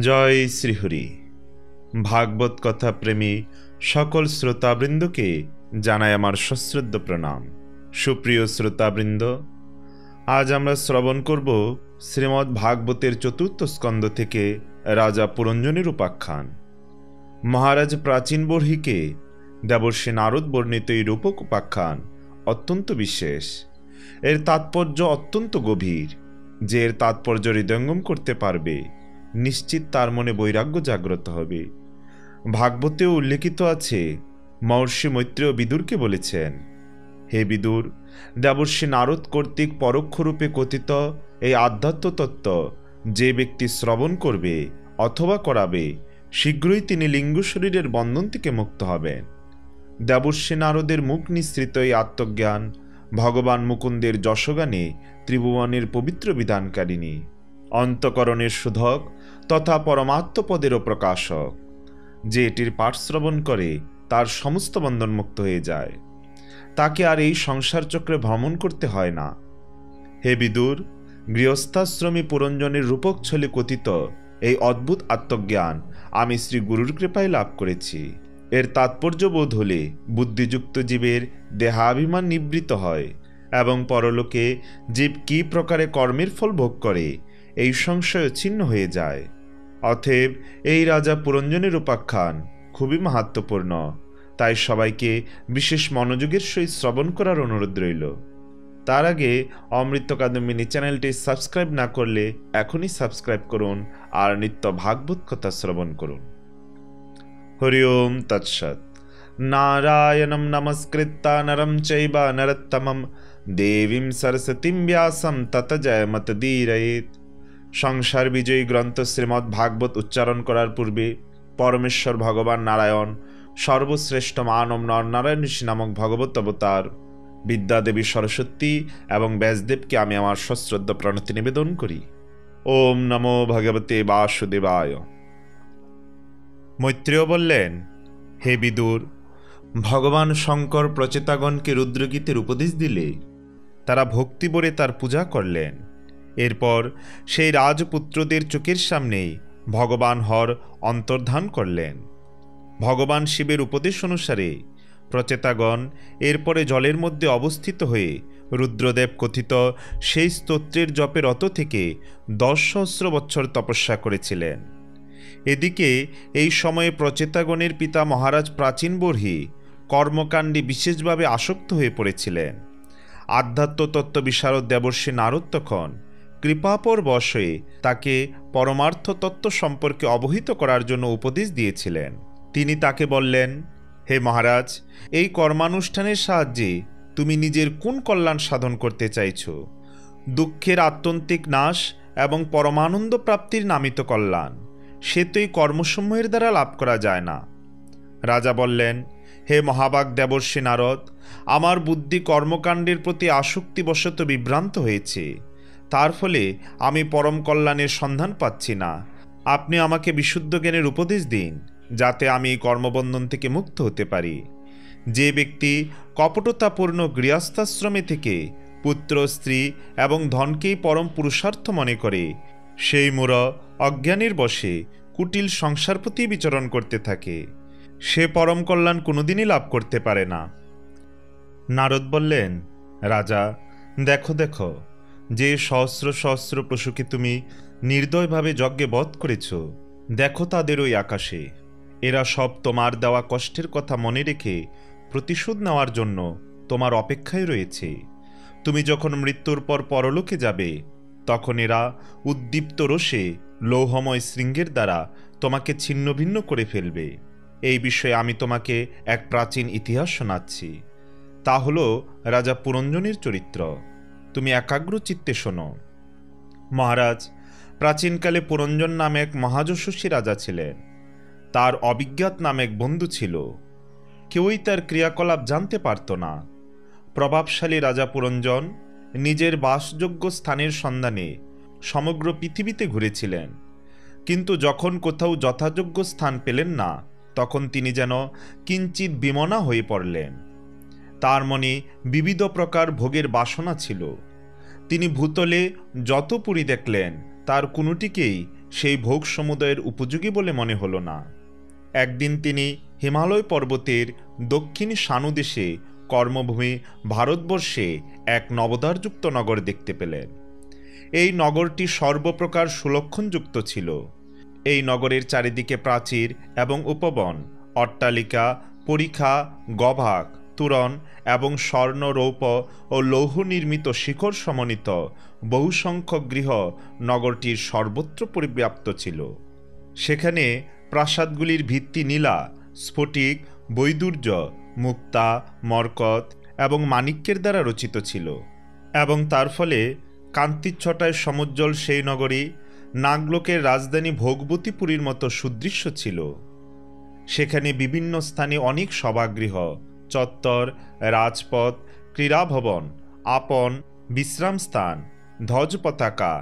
জয় শ্রীহরি। ভাগবত কথা প্রেমী সকল শ্রোতাবৃন্দকে জানাই আমার সশ্রদ্ধ প্রণাম। সুপ্রিয় শ্রোতাবৃন্দ, আজ আমরা শ্রবণ করব শ্রীমদ্ ভাগবতের চতুর্থ স্কন্ধ থেকে রাজা পুরঞ্জনের উপাখ্যান। মহারাজ প্রাচীন বর্হিকে দেবর্ষি নারদ বর্ণিত এই রূপক উপাখ্যান অত্যন্ত বিশেষ। এর তাৎপর্য অত্যন্ত গভীর। যে এর তাৎপর্য হৃদয়ঙ্গম করতে পারবে, নিশ্চিত তার মনে বৈরাগ্য জাগ্রত হবে। ভাগবতেও উল্লেখিত আছে, মহর্ষি মৈত্রেয় বিদুরকে বলেছেন, হে বিদুর, দেবর্ষি নারদ কর্তৃক পরোক্ষরূপে কথিত এই আধ্যাত্ম তত্ত্ব যে ব্যক্তি শ্রবণ করবে অথবা করাবে, শীঘ্রই তিনি লিঙ্গ শরীরের বন্ধন থেকে মুক্ত হবেন। দেবর্ষি নারদের মুখ নিঃসৃত এই আত্মজ্ঞান ভগবান মুকুন্দের যশগানে ত্রিভুবনের পবিত্র বিধানকারিণী, অন্তকরণের শোধক তথা পরমাত্মপদেরও প্রকাশক। যে এটির পাঠ শ্রবণ করে তার সমস্ত বন্ধন মুক্ত হয়ে যায়, তাকে আর এই সংসার চক্রে ভ্রমণ করতে হয় না। হে বিদুর, গৃহস্থাশ্রমী পুরঞ্জনের রূপক ছলে কথিত এই অদ্ভুত আত্মজ্ঞান আমি শ্রী গুরুর কৃপায় লাভ করেছি। এর তাৎপর্য বোধ হলে বুদ্ধিযুক্ত জীবের দেহাভিমান নিবৃত্ত হয় এবং পরলোকে জীব কী প্রকারে কর্মের ফল ভোগ করে এই সংশয় ছিন্ন হয়ে যায়। অতএব এই রাজা পুরঞ্জনের উপাখ্যান খুবই মাহাত্ম্যপূর্ণ, তাই সবাইকে বিশেষ মনোযোগের সহিত শ্রবণ করার অনুরোধ রইল। তার আগে অমৃত কাদম্বিনী চ্যানেলটি সাবস্ক্রাইব না করলে এখনই সাবস্ক্রাইব করুন আর নিত্য ভাগবত কথা শ্রবণ করুন। হরি ওম তৎসৎ। নারায়ণম নমস্কৃত্য নরম চৈব নরোত্তমম দেবীম সরস্বতীম ব্যাসম তত জয়মতদীরয়েৎ। সংসার বিজয়ী গ্রন্থ শ্রীমদ্ ভাগবত উচ্চারণ করার পূর্বে পরমেশ্বর ভগবান নারায়ণ সর্বশ্রেষ্ঠ মানব নরনারায়ণ ঋষি নামক ভগবত অবতার বিদ্যাদেবী সরস্বতী এবং ব্যাসদেবকে আমি আমার সশ্রদ্ধ প্রণতি নিবেদন করি। ওম নমো ভগবতে বাসুদেবায়। মৈত্রেয় বললেন, হে বিদুর, ভগবান শঙ্কর প্রচেতাগণকে রুদ্রগীতের উপদেশ দিলে তারা ভক্তিভরে তার পূজা করলেন। এরপর সেই রাজপুত্রদের চোখের সামনেই ভগবান হর অন্তর্ধান করলেন। ভগবান শিবের উপদেশ অনুসারে প্রচেতাগণ এরপরে জলের মধ্যে অবস্থিত হয়ে রুদ্রদেব কথিত সেই স্তোত্রের জপে রত থেকে 10 সহস্র বৎসর তপস্যা করেছিলেন। এদিকে এই সময়ে প্রচেতাগণের পিতা মহারাজ প্রাচীন বর্হি কর্মকাণ্ডে বিশেষভাবে আসক্ত হয়ে পড়েছিলেন। আধ্যাত্ম তত্ত্ব বিশারদ দেবর্ষি নারদ তখন কৃপাপর বশে তাকে পরমার্থ তত্ত্ব সম্পর্কে অবহিত করার জন্য উপদেশ দিয়েছিলেন। তিনি তাকে বললেন, হে মহারাজ, এই কর্মানুষ্ঠানের সাহায্যে তুমি নিজের কোন কল্যাণ সাধন করতে চাইছ? দুঃখের আত্যন্তিক নাশ এবং পরমানন্দ প্রাপ্তির নামিত কল্যাণ, সে তো এই কর্মসমূহের দ্বারা লাভ করা যায় না। রাজা বললেন, হে মহাবাগ দেবর্ষি নারদ, আমার বুদ্ধি কর্মকাণ্ডের প্রতি আসক্তিবশত বিভ্রান্ত হয়েছে। তার ফলে আমি পরম কল্যাণের সন্ধান পাচ্ছি না। আপনি আমাকে বিশুদ্ধ জ্ঞানের উপদেশ দিন, যাতে আমি এই কর্মবন্ধন থেকে মুক্ত হতে পারি। যে ব্যক্তি কপটতাপূর্ণ গৃহস্থাশ্রমে থেকে পুত্র, স্ত্রী এবং ধনকেই পরম পুরুষার্থ মনে করে, সেই মূঢ় অজ্ঞানের বশে কুটিল সংসার প্রতি বিচরণ করতে থাকে, সে পরম কল্যাণ কোনোদিনই লাভ করতে পারে না। নারদ বললেন, রাজা, দেখো দেখো, যে সহস্র সহস্র পশুকে তুমি নির্দয়ভাবে যজ্ঞে বধ করেছ, দেখো তাদের ওই আকাশে। এরা সব তোমার দেওয়া কষ্টের কথা মনে রেখে প্রতিশোধ নেওয়ার জন্য তোমার অপেক্ষায় রয়েছে। তুমি যখন মৃত্যুর পর পরলোকে যাবে, তখন এরা উদ্দীপ্ত রোষে লৌহময় শৃঙ্গের দ্বারা তোমাকে ছিন্ন ভিন্ন করে ফেলবে। এই বিষয়ে আমি তোমাকে এক প্রাচীন ইতিহাস শোনাচ্ছি। তা হল রাজা পুরঞ্জনের চরিত্র। তুমি একাগ্র চিত্তে শোনো। মহারাজ, প্রাচীনকালে পুরঞ্জন নামে এক মহাযশস্বী রাজা ছিলেন। তার অবিজ্ঞাত নামে এক বন্ধু ছিল। কেউই তার ক্রিয়াকলাপ জানতে পারত না। প্রভাবশালী রাজা পুরঞ্জন নিজের বাসযোগ্য স্থানের সন্ধানে সমগ্র পৃথিবীতে ঘুরেছিলেন, কিন্তু যখন কোথাও যথাযোগ্য স্থান পেলেন না, তখন তিনি যেন কিঞ্চিৎ বিমনা হয়ে পড়লেন। তার মনে বিবিধ প্রকার ভোগের বাসনা ছিল। তিনি ভূতলে যত পুরী দেখলেন, তার কোনোটিকেই সেই ভোগ সমুদয়ের উপযোগী বলে মনে হলো না। একদিন তিনি হিমালয় পর্বতের দক্ষিণ সানুদেশে কর্মভূমি ভারতবর্ষে এক নবদ্বারযুক্ত নগর দেখতে পেলেন। এই নগরটি সর্বপ্রকার সুলক্ষণযুক্ত ছিল। এই নগরের চারিদিকে প্রাচীর এবং উপবন, অট্টালিকা, পরিখা, গভাগ, তোরণ এবং স্বর্ণ, রৌপ্য ও লৌহ নির্মিত শিখর সমন্বিত বহুসংখ্যক গৃহ নগরটির সর্বত্র পরিব্যাপ্ত ছিল। সেখানে প্রাসাদগুলির ভিত্তি নীলা, স্ফটিক, বৈদুর্য, মুক্তা, মরকত এবং মাণিক্যের দ্বারা রচিত ছিল, এবং তার ফলে কান্তিচ্ছটায় সমুজ্জ্বল সেই নগরী নাগলোকের রাজধানী ভোগবতীপুরীর মতো সুদৃশ্য ছিল। সেখানে বিভিন্ন স্থানে অনেক সভাগৃহ, চত্বর, রাজপথ, ক্রীড়াভবন, আপন, বিশ্রামস্থান, ধ্বজ পতাকা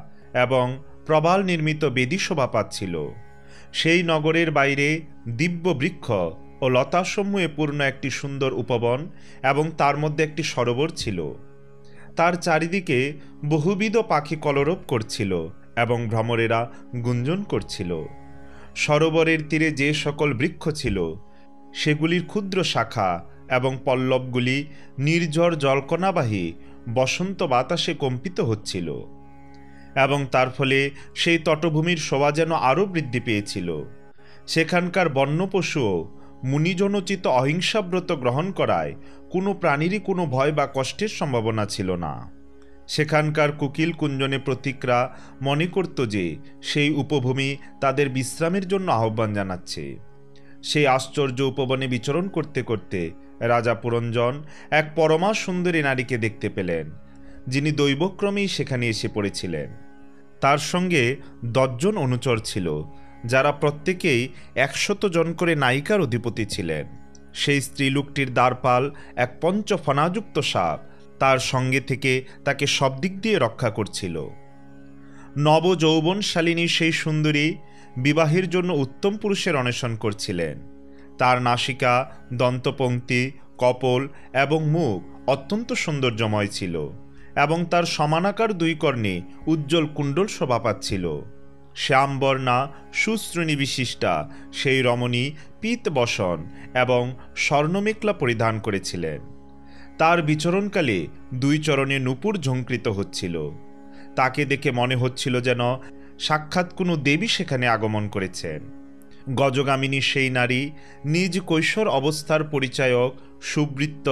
এবং প্রবাল নির্মিত বেদী শোভা পাচ্ছিল। সেই নগরের বাইরে দিব্য বৃক্ষ ও লতাসমূহে পূর্ণ একটি সুন্দর উপবন এবং তার মধ্যে একটি সরোবর ছিল। তার চারিদিকে বহুবিধ পাখি কলরব করছিল এবং ভ্রমরেরা গুঞ্জন করছিল। সরোবরের তীরে যে সকল বৃক্ষ ছিল সেগুলির ক্ষুদ্র শাখা এবং পল্লবগুলি নির্ঝর জলকণাবাহী বসন্ত বাতাসে কম্পিত হচ্ছিল, এবং তার ফলে সেই তটভূমির শোভা যেন আরও বৃদ্ধি পেয়েছিল। সেখানকার বন্য পশুও মুনিজনোচিত অহিংসাব্রত গ্রহণ করায় কোনো প্রাণীরই কোনো ভয় বা কষ্টের সম্ভাবনা ছিল না। সেখানকার কুকিল কুঞ্জনে প্রতীকরা মনে করত যে সেই উপভূমি তাদের বিশ্রামের জন্য আহ্বান জানাচ্ছে। সেই আশ্চর্য উপবনে বিচরণ করতে করতে রাজা পুরঞ্জন এক পরমা সুন্দরী নারীকে দেখতে পেলেন, যিনি দৈবক্রমেই সেখানে এসে পড়েছিলেন। তার সঙ্গে 10 জন অনুচর ছিল, যারা প্রত্যেকেই 100 জন করে নায়িকার অধিপতি ছিলেন। সেই স্ত্রীলোকটির দ্বারপাল এক পঞ্চফণাযুক্ত সাপ তার সঙ্গে থেকে তাকে সব দিক দিয়ে রক্ষা করছিল। নবযৌবনশালিনী সেই সুন্দরী বিবাহের জন্য উত্তম পুরুষের অন্বেষণ করছিলেন। তার নাসিকা, দন্তপংক্তি, কপোল এবং মুখ অত্যন্ত সৌন্দর্যময় ছিল, এবং তার সমানাকার 2 কর্ণে উজ্জ্বল কুণ্ডল শোভা পাচ্ছিল। শ্যামবর্ণা সুশ্রেণী বিশিষ্টা সেই রমণী পীত বসন এবং স্বর্ণমেখলা পরিধান করেছিলেন। তার বিচরণকালে 2 চরণে নূপুর ঝঙ্কৃত হচ্ছিল। তাকে দেখে মনে হচ্ছিল যেন সাক্ষাৎ কোনো দেবী সেখানে আগমন করেছেন। গজগামিনী সেই নারী নিজ কৈশোর অবস্থার পরিচায়ক, সুবৃত্ত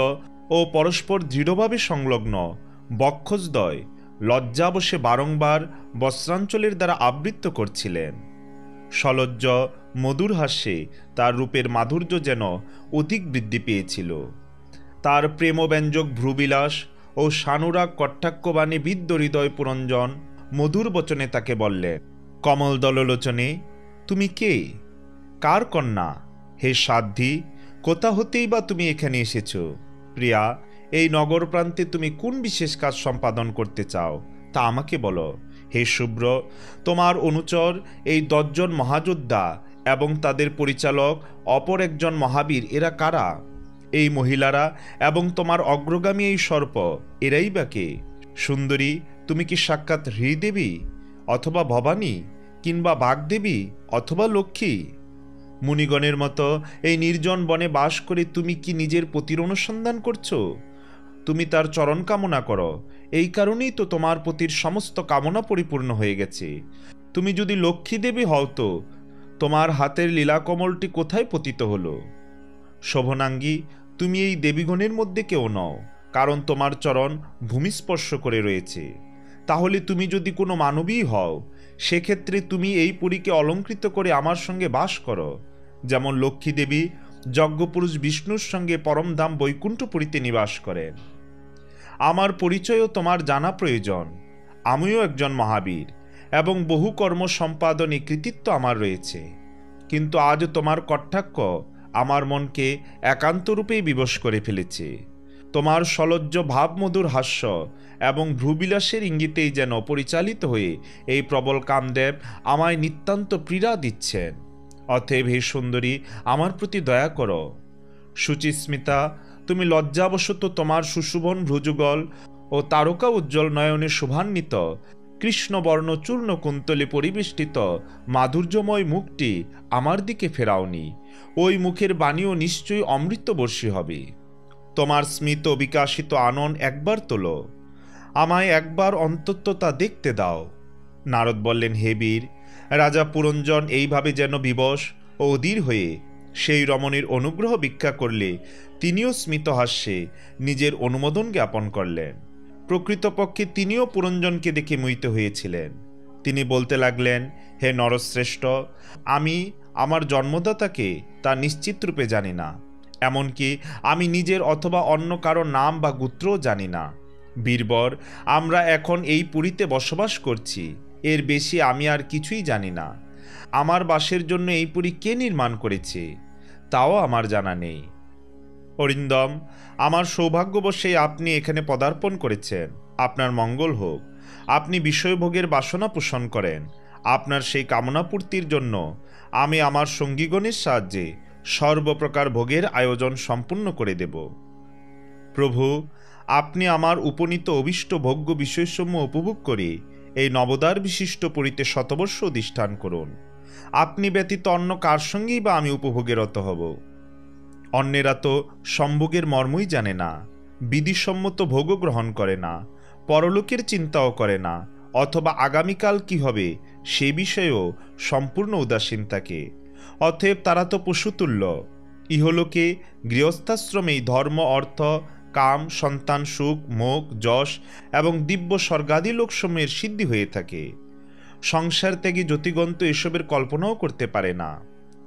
ও পরস্পর দৃঢ়ভাবে সংলগ্ন বক্ষদ্বয় লজ্জাবশে বারংবার বস্ত্রাঞ্চলের দ্বারা আবৃত্ত করছিলেন। সলজ্জ মধুর হাস্যে তার রূপের মাধুর্য যেন অধিক বৃদ্ধি পেয়েছিল। তার প্রেমব্যঞ্জক ভ্রুবিলাস ও সানুরাগ কটাক্ষবাণী বিদ্ধ হৃদয় পুরঞ্জন মধুর বচনে তাকে বললেন, কমল দললোচনে, তুমি কে? কার কন্যা? হে সাধ্বী, কোথা হতেই বা তুমি এখানে এসেছ? প্রিয়া, এই নগর প্রান্তে তুমি কোন বিশেষ কাজ সম্পাদন করতে চাও তা আমাকে বলো। হে শুভ্র, তোমার অনুচর এই 10 জন মহাযোদ্ধা এবং তাদের পরিচালক অপর একজন মহাবীর, এরা কারা? এই মহিলারা এবং তোমার অগ্রগামী এই সর্প, এরাই বা কে? সুন্দরী, তুমি কি সাক্ষাৎ হৃদেবী অথবা ভবানী, কিংবা বাগদেবী অথবা লক্ষ্মী? মুনিগণের মতো এই নির্জন বনে বাস করে তুমি কি নিজের পতির অনুসন্ধান করছো? তুমি তার চরণ কামনা করো, এই কারণেই তো তোমার পতির সমস্ত কামনা পরিপূর্ণ হয়ে গেছে। তুমি যদি লক্ষ্মী দেবী হও তো তোমার হাতের লীলাকমলটি কোথায় পতিত হলো? শোভনাঙ্গী, তুমি এই দেবীগণের মধ্যে কেউ নও, কারণ তোমার চরণ ভূমিস্পর্শ করে রয়েছে। তাহলে তুমি যদি কোনো মানবী হও, সেক্ষেত্রে তুমি এই পুরীকে অলঙ্কৃত করে আমার সঙ্গে বাস করো, যেমন লক্ষ্মী দেবী যজ্ঞপুরুষ বিষ্ণুর সঙ্গে পরমধাম বৈকুণ্ঠপুরীতে নিবাস করেন। আমার পরিচয়ও তোমার জানা প্রয়োজন। আমিও একজন মহাবীর এবং বহু কর্ম সম্পাদনে কৃতিত্ব আমার রয়েছে, কিন্তু আজ তোমার কটাক্ষ আমার মনকে একান্তরূপেই বিবশ করে ফেলেছে। তোমার সলজ্জ ভাবমধুর হাস্য এবং ভ্রুবিলাসের ইঙ্গিতেই যেন পরিচালিত হয়ে এই প্রবল কামদেব আমায় নিতান্ত পীড়া দিচ্ছেন। অতএব হে সুন্দরী, আমার প্রতি দয়া করো। সুচিস্মিতা, তুমি লজ্জাবশত তোমার সুশোভন ভ্রুযুগল ও তারকা উজ্জ্বল নয়নে শোভান্বিত কৃষ্ণবর্ণ চূর্ণ কুন্তলে পরিবেষ্টিত মাধুর্যময় মুখটি আমার দিকে ফেরাওনি, ওই মুখের বাণীও নিশ্চয়ই অমৃতবর্ষী হবে। তোমার স্মিত বিকাশিত আনন একবার তোলো, আমায় একবার অন্তত তা দেখতে দাও। নারদ বললেন, হে বীর, রাজা পুরঞ্জন এইভাবে যেন বিবশ ও অধীর হয়ে সেই রমণীর অনুগ্রহ ভিক্ষা করলে তিনিও স্মিত হাস্যে নিজের অনুমোদন জ্ঞাপন করলেন। প্রকৃতপক্ষে তিনিও পুরঞ্জনকে দেখে মোহিত হয়েছিলেন। তিনি বলতে লাগলেন, হে নরশ্রেষ্ঠ, আমি আমার জন্মদাতাকে তা নিশ্চিত রূপে জানি না, এমনকি আমি নিজের অথবা অন্য কারো নাম বা গোত্রও জানি না। বীরবর, আমরা এখন এই পুরীতে বসবাস করছি, এর বেশি আমি আর কিছুই জানি না। আমার বাসের জন্য এই পুরী কে নির্মাণ করেছে তাও আমার জানা নেই। অরিন্দম, আমার সৌভাগ্যবশে আপনি এখানে পদার্পণ করেছেন, আপনার মঙ্গল হোক। আপনি বিষয়ভোগের বাসনা পোষণ করেন, আপনার সেই কামনাপূর্তির জন্য আমি আমার সঙ্গীগণের সাহায্যে সর্বপ্রকার ভোগের আয়োজন সম্পূর্ণ করে দেব। প্রভু, আপনি আমার উপনীত অভীষ্ট ভোগ্য বিষয়সমূহ উপভোগ করে এই নবদ্বার বিশিষ্ট পুরীতে শতবর্ষ অধিষ্ঠান করুন। আপনি ব্যতীত অন্য কার সঙ্গেই বা আমি উপভোগের রত হব? অন্যেরা তো সম্ভোগের মর্মই জানে না, বিধিসম্মত ভোগও গ্রহণ করে না, পরলোকের চিন্তাও করে না, অথবা আগামীকাল কি হবে সে বিষয়েও সম্পূর্ণ উদাসীন থাকে। অতএব তারা তো পশুতুল্য। ইহলোকে গৃহস্থাশ্রমেই ধর্ম, অর্থ, কাম, সন্তান, সুখ, মোক্ষ, যশ এবং দিব্য স্বর্গাদি লোকসমূহের সিদ্ধি হয়ে থাকে। সংসার ত্যাগী জ্যোতিগন্ত এসবের কল্পনাও করতে পারে না।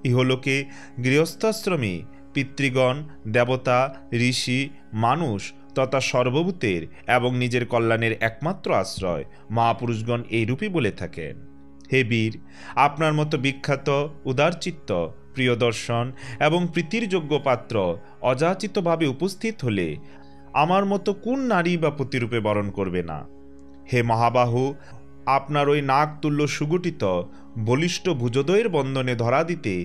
ইহলোকে গৃহস্থাশ্রমে পিতৃগণ, দেবতা, ঋষি, মানুষ তথা সর্বভূতের এবং নিজের কল্যাণের একমাত্র আশ্রয় মহাপুরুষগণ এইরূপই বলে থাকেন। হে বীর, আপনার মতো বিখ্যাত, উদারচিত্ত, প্রিয়দর্শন এবং প্রীতির যোগ্য পাত্র অযাচিতভাবে উপস্থিত হলে আমার মতো কোন নারী বা পতিরূপে বরণ করবে না? হে মহাবাহু, আপনার ওই নাক তুল্য সুগঠিত বলিষ্ঠ ভুজোদয়ের বন্ধনে ধরা দিতে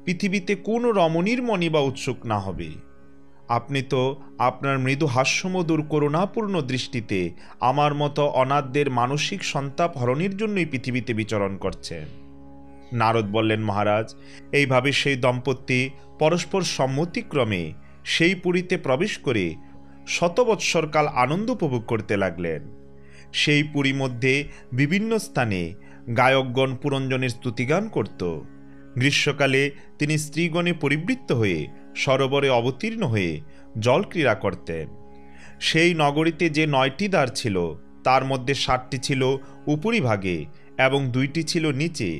পৃথিবীতে কোন রমণীর মণি বা উৎসুক না হবে? আপনি তো আপনার মৃদু হাস্যমধুর করুণাপূর্ণ দৃষ্টিতে আমার মতো অনাথদের মানসিক সন্তাপ হরণের জন্যই পৃথিবীতে বিচরণ করছেন। নারদ বললেন, মহারাজ, এইভাবে সেই দম্পতি পরস্পর সম্মতিক্রমে সেই পুরীতে প্রবেশ করে শতবৎসরকাল আনন্দ উপভোগ করতে লাগলেন। সেই পুরী মধ্যে বিভিন্ন স্থানে গায়কগণ পুরঞ্জনের স্তুতিগান করত। গ্রীষ্মকালে তিনি স্ত্রীগণে পরিবৃত্ত হয়ে সরোবরে অবতীর্ণ হয়ে জল ক্রীড়া করতেন। সেই নগরীতে যে 9টি দ্বার ছিল তার মধ্যে 7টি ছিল উপরিভাগে এবং 2টি ছিল নিচে।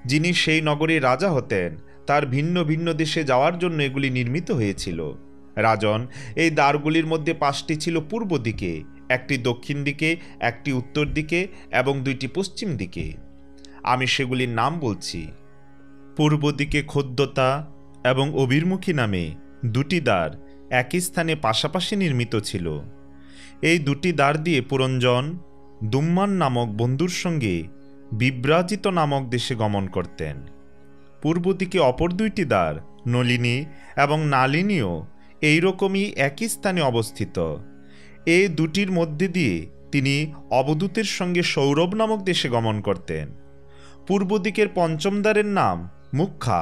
যিনি সেই নগরীর রাজা হতেন তার ভিন্ন ভিন্ন দেশে যাওয়ার জন্য এগুলি নির্মিত হয়েছিল। রাজন, এই দ্বারগুলির মধ্যে 5টি ছিল পূর্ব দিকে, 1টি দক্ষিণ দিকে, 1টি উত্তর দিকে এবং 2টি পশ্চিম দিকে। আমি সেগুলির নাম বলছি। পূর্ব দিকে খোদ্দতা এবং অভির্মুখী নামে 2টি দ্বার একই স্থানে পাশাপাশি নির্মিত ছিল। এই 2টি দ্বার দিয়ে পুরঞ্জন দুম্মান নামক বন্ধুর সঙ্গে বিভ্রাজিত নামক দেশে গমন করতেন। পূর্ব দিকে অপর 2টি দ্বার নলিনী এবং নালিনীও এইরকমই একই স্থানে অবস্থিত। এই 2টির মধ্যে দিয়ে তিনি অবধূতের সঙ্গে সৌরভ নামক দেশে গমন করতেন। পূর্ব দিকের 5ম দ্বারের নাম মুখ্যা।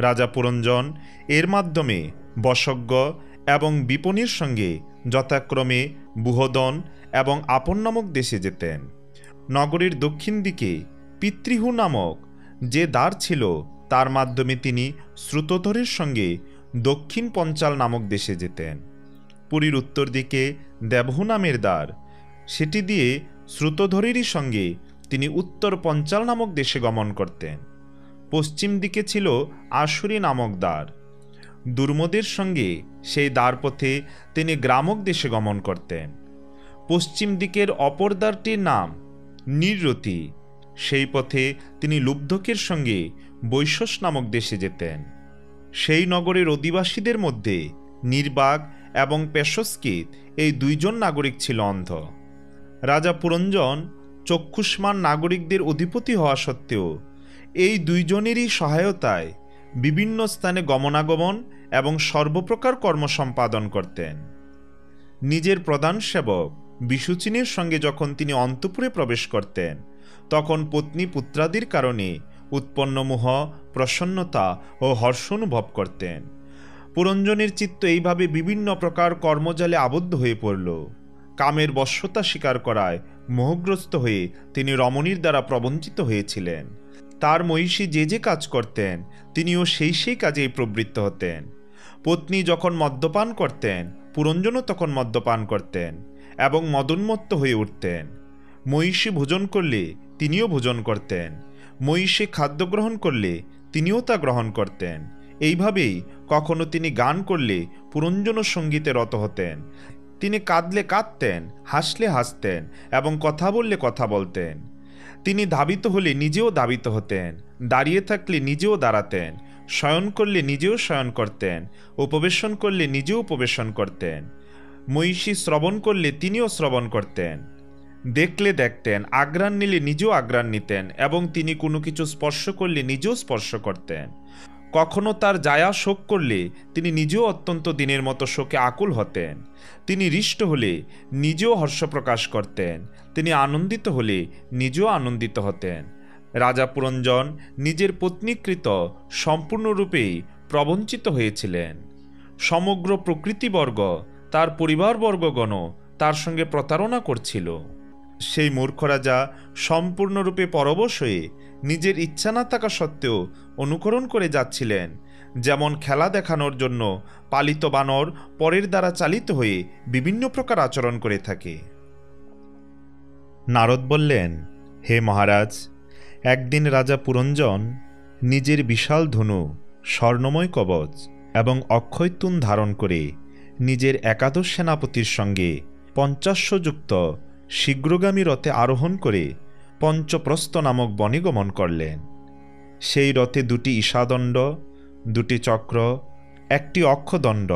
রাজা পুরঞ্জন এর মাধ্যমে বশজ্ঞ এবং বিপণীর সঙ্গে যথাক্রমে বুহদন এবং আপন নামক দেশে যেতেন। নগরীর দক্ষিণ দিকে পিতৃহু নামক যে দ্বার ছিল তার মাধ্যমে তিনি শ্রুতধরের সঙ্গে দক্ষিণ পঞ্চাল নামক দেশে যেতেন। পুরীর উত্তর দিকে দেবহু নামের দ্বার, সেটি দিয়ে শ্রুতধরেরই সঙ্গে তিনি উত্তর পঞ্চাল নামক দেশে গমন করতেন। পশ্চিম দিকে ছিল আশুরি নামক দ্বার। দুর্মদের সঙ্গে সেই দ্বারপথে তিনি গ্রামক দেশে গমন করতেন। পশ্চিম দিকের অপর দ্বারটির নাম নিররতি। সেই পথে তিনি লুব্ধকের সঙ্গে বৈশস নামক দেশে যেতেন। সেই নগরের অধিবাসীদের মধ্যে নির্বাক এবং পেশস্কিত এই 2জন নাগরিক ছিল অন্ধ। রাজা পুরঞ্জন চক্ষুষ্মান নাগরিকদের অধিপতি হওয়া সত্ত্বেও এই 2জনেরই সহায়তায় বিভিন্ন স্থানে গমনাগমন এবং সর্বপ্রকার কর্ম সম্পাদন করতেন। নিজের প্রধান সেবক বিশুচিনীর সঙ্গে যখন তিনি অন্তঃপুরে প্রবেশ করতেন, তখন পত্নী পুত্রাদির কারণে উৎপন্ন মোহ, প্রসন্নতা ও হর্ষ অনুভব করতেন। পুরঞ্জনের চিত্ত এইভাবে বিভিন্ন প্রকার কর্মজালে আবদ্ধ হয়ে পড়ল। কামের বশ্যতা স্বীকার করায় মোহগ্রস্ত হয়ে তিনি রমণীর দ্বারা প্রবঞ্চিত হয়েছিলেন। তার মহিষী যে যে কাজ করতেন, তিনিও সেই কাজেই প্রবৃত্ত হতেন। পত্নী যখন মদ্যপান করতেন, পুরঞ্জনও তখন মদ্যপান করতেন এবং মদোন্মত্ত হয়ে উঠতেন। মহিষী ভোজন করলে তিনিও ভোজন করতেন, মহিষী খাদ্য গ্রহণ করলে তিনিও তা গ্রহণ করতেন। এইভাবেই কখনো তিনি গান করলে পুরঞ্জনও সঙ্গীতে রত হতেন। তিনি কাঁদলে কাঁদতেন, হাসলে হাসতেন এবং কথা বললে কথা বলতেন। তিনি ধাবিত হলে নিজেও ধাবিত হতেন, দাঁড়িয়ে থাকলে নিজেও দাঁড়াতেন, শয়ন করলে নিজেও শয়ন করতেন, উপবেশন করলে নিজেও উপবেশন করতেন। মহিষী শ্রবণ করলে তিনিও শ্রবণ করতেন, দেখলে দেখতেন, আঘ্রাণ নিলে নিজেও আঘ্রাণ নিতেন এবং তিনি কোনো কিছু স্পর্শ করলে নিজেও স্পর্শ করতেন। কখনো তার জায়া শোক করলে তিনি নিজেও অত্যন্ত দিনের মতো শোকে আকুল হতেন। তিনি হৃষ্ট হলে নিজেও হর্ষ প্রকাশ করতেন, তিনি আনন্দিত হলে নিজেও আনন্দিত হতেন। রাজা পুরঞ্জন নিজের পত্নীকৃত সম্পূর্ণরূপেই প্রবঞ্চিত হয়েছিলেন। সমগ্র প্রকৃতিবর্গ, তার পরিবারবর্গগণ তার সঙ্গে প্রতারণা করছিল। সেই মূর্খ রাজা সম্পূর্ণরূপে পরবশ হয়ে নিজের ইচ্ছা না থাকা সত্ত্বেও অনুকরণ করে যাচ্ছিলেন। যেমন খেলা দেখানোর জন্য পালিত বানর পরের দ্বারা চালিত হয়ে বিভিন্ন প্রকার আচরণ করে থাকে। নারদ বললেন, হে মহারাজ, একদিন রাজা পুরঞ্জন নিজের বিশাল ধনু, স্বর্ণময় কবচ এবং অক্ষয়তুন ধারণ করে নিজের একাদশ সেনাপতির সঙ্গে ৫০যুক্ত শীঘ্রগামী রথে আরোহণ করে পঞ্চপ্রস্থ নামক বনে গমন করলেন। সেই রথে ২টি ঈশাদণ্ড, ২টি চক্র, ১টি অক্ষদণ্ড,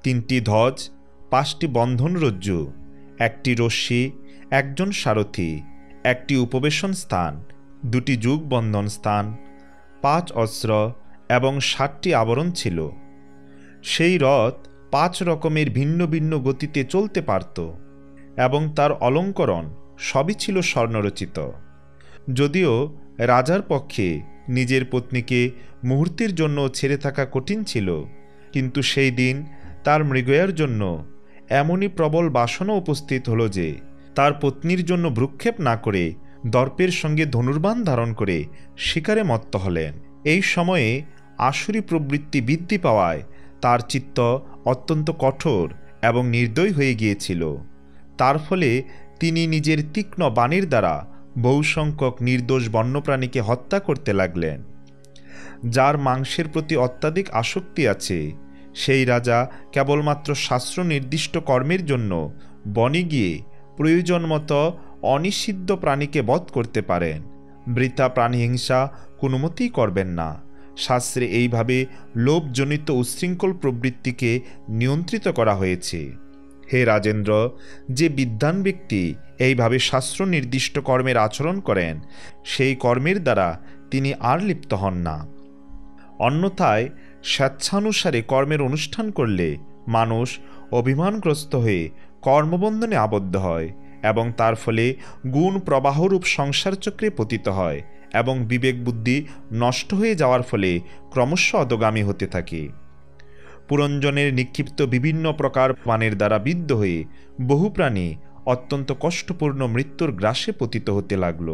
৩টি ধ্বজ, ৫টি বন্ধনরজ্জু, ১টি রশ্মি, ১জন সারথি, ১টি উপবেশন স্থান, ২টি যুগবন্ধন স্থান, ৫ অস্ত্র এবং ৬০টি আবরণ ছিল। সেই রথ ৫ রকমের ভিন্ন ভিন্ন গতিতে চলতে পারত এবং তার অলঙ্করণ সবই ছিল স্বর্ণরচিত। যদিও রাজার পক্ষে নিজের পত্নীকে মুহূর্তের জন্য ছেড়ে থাকা কঠিন ছিল, কিন্তু সেই দিন তার মৃগয়ার জন্য এমনই প্রবল বাসনা উপস্থিত হল যে তার পত্নীর জন্য ভ্রুক্ষেপ না করে দর্পের সঙ্গে ধনুর্বাণ ধারণ করে শিকারে মত্ত হলেন। এই সময়ে আসুরি প্রবৃত্তি বৃদ্ধি পাওয়ায় তার চিত্ত অত্যন্ত কঠোর এবং নির্দয় হয়ে গিয়েছিল। তার ফলে তিনি নিজের তীক্ষ্ণ বাণীর দ্বারা বহুসংখ্যক নির্দোষ বন্যপ্রাণীকে হত্যা করতে লাগলেন। যার মাংসের প্রতি অত্যাধিক আসক্তি আছে, সেই রাজা কেবলমাত্র শাস্ত্র নির্দিষ্ট কর্মের জন্য বনে গিয়ে প্রয়োজন মতো অনিষিদ্ধ প্রাণীকে বধ করতে পারেন। বৃথা প্রাণীহিংসা কোনো মতেই করবেন না। শাস্ত্রে এইভাবে লোভজনিত উচ্ছৃঙ্খল প্রবৃত্তিকে নিয়ন্ত্রিত করা হয়েছে। হে রাজেন্দ্র, যে বিদ্বান ব্যক্তি এইভাবে শাস্ত্র নির্দিষ্ট কর্মের আচরণ করেন, সেই কর্মের দ্বারা তিনি আর লিপ্ত হন না। অন্যথায় স্বেচ্ছানুসারে কর্মের অনুষ্ঠান করলে মানুষ অভিমানগ্রস্ত হয়ে কর্মবন্ধনে আবদ্ধ হয় এবং তার ফলে গুণ প্রবাহরূপ সংসার চক্রে পতিত হয় এবং বিবেক বুদ্ধি নষ্ট হয়ে যাওয়ার ফলে ক্রমশ অধোগামী হতে থাকে। পুরঞ্জনের নিক্ষিপ্ত বিভিন্ন প্রকার পানের দ্বারা বিদ্ধ হয়ে বহু প্রাণী অত্যন্ত কষ্টপূর্ণ মৃত্যুর গ্রাসে পতিত হতে লাগল।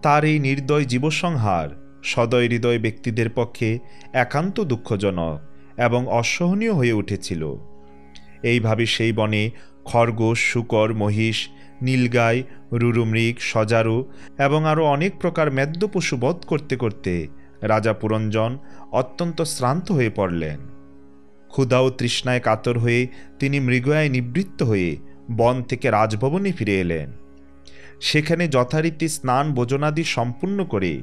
তার এই নির্দয় জীবসংহার সদয় হৃদয় ব্যক্তিদের পক্ষে একান্ত দুঃখজনক এবং অসহনীয় হয়ে উঠেছিল। এইভাবে সেই বনে খরগোশ, শূকর, মহিষ, নীলগাই, রুরুমৃগ, সজারু এবং আরও অনেক প্রকার মেদ্য পশু বধ করতে করতে রাজা পুরঞ্জন অত্যন্ত শ্রান্ত হয়ে পড়লেন। ক্ষুধা ও তৃষ্ণায় কাতর হয়ে তিনি মৃগয়ায় নিবৃত্ত হয়ে বন থেকে রাজভবনে ফিরে এলেন। সেখানে যথারীতি স্নান ভোজনাদি সম্পূর্ণ করে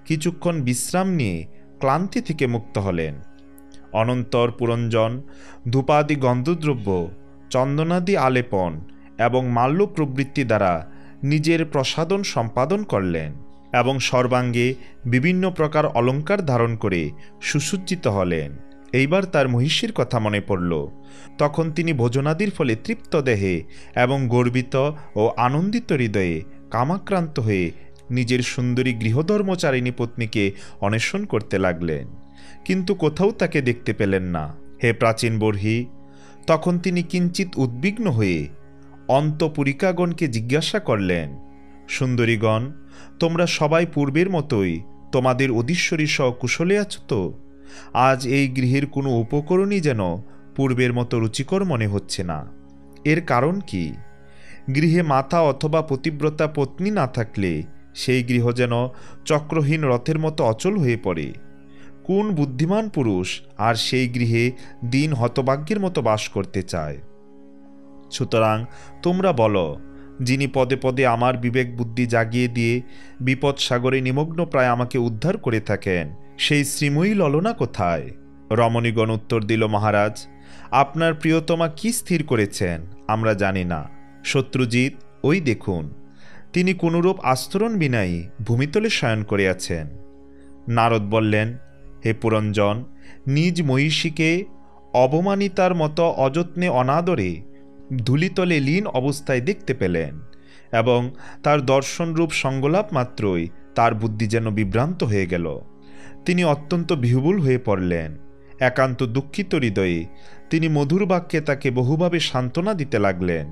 কিছুক্ষণ বিশ্রাম নিয়ে ক্লান্তি থেকে মুক্ত হলেন। অনন্তর পুরঞ্জন ধূপাদি গন্ধদ্রব্য, চন্দনাদি আলেপন এবং মাল্য প্রবৃত্তি দ্বারা নিজের প্রসাদন সম্পাদন করলেন এবং সর্বাঙ্গে বিভিন্ন প্রকার অলঙ্কার ধারণ করে সুসজ্জিত হলেন। এইবার তার মহিষীর কথা মনে পড়ল। তখন তিনি ভোজনাদির ফলে তৃপ্ত দেহে এবং গর্বিত ও আনন্দিত হৃদয়ে কামাক্রান্ত হয়ে নিজের সুন্দরী গৃহধর্মচারিণী পত্নীকে অন্বেষণ করতে লাগলেন, কিন্তু কোথাও তাকে দেখতে পেলেন না। হে প্রাচীন বর্হি, তখন তিনি কিঞ্চিত উদ্বিগ্ন হয়ে অন্তপুরিকাগণকে জিজ্ঞাসা করলেন, সুন্দরীগণ, তোমরা সবাই পূর্বের মতোই তোমাদের অধীশ্বরী সহ কুশলে আছো তো? আজ এই গৃহের কোনো উপকরণই যেন পূর্বের মতো রুচিকর মনে হচ্ছে না। এর কারণ কি? গৃহে মাতা অথবা পতিব্রতা পত্নী না থাকলে সেই গৃহ যেন চক্রহীন রথের মতো অচল হয়ে পড়ে। কোন বুদ্ধিমান পুরুষ আর সেই গৃহে দিন হতভাগ্যের মতো বাস করতে চায়? সুতরাং তোমরা বলো, যিনি পদে পদে আমার বিবেক বুদ্ধি জাগিয়ে দিয়ে বিপদ সাগরে নিমগ্ন প্রায় আমাকে উদ্ধার করে থাকেন, সেই শ্রীময়ী ললনা কোথায়? রমণীগণ উত্তর দিল, মহারাজ, আপনার প্রিয়তমা কি স্থির করেছেন আমরা জানি না। শত্রুজিৎ, ওই দেখুন, তিনি কোনরূপ আস্তরণ বিনাই ভূমিতলে শয়ন করে আছেন। নারদ বললেন, হে পুরঞ্জন, নিজ মহিষীকে অবমানিতার মতো অযত্নে অনাদরে ধূলিতলে লীন অবস্থায় দেখতে পেলেন এবং তার দর্শনরূপ সঙ্গলাপ মাত্রই তার বুদ্ধি যেন বিভ্রান্ত হয়ে গেল। তিনি অত্যন্ত বিহ্বল হয়ে পড়লেন। একান্ত দুঃখিত হৃদয়ে তিনি মধুর বাক্যে তাকে বহুভাবে সান্ত্বনা দিতে লাগলেন,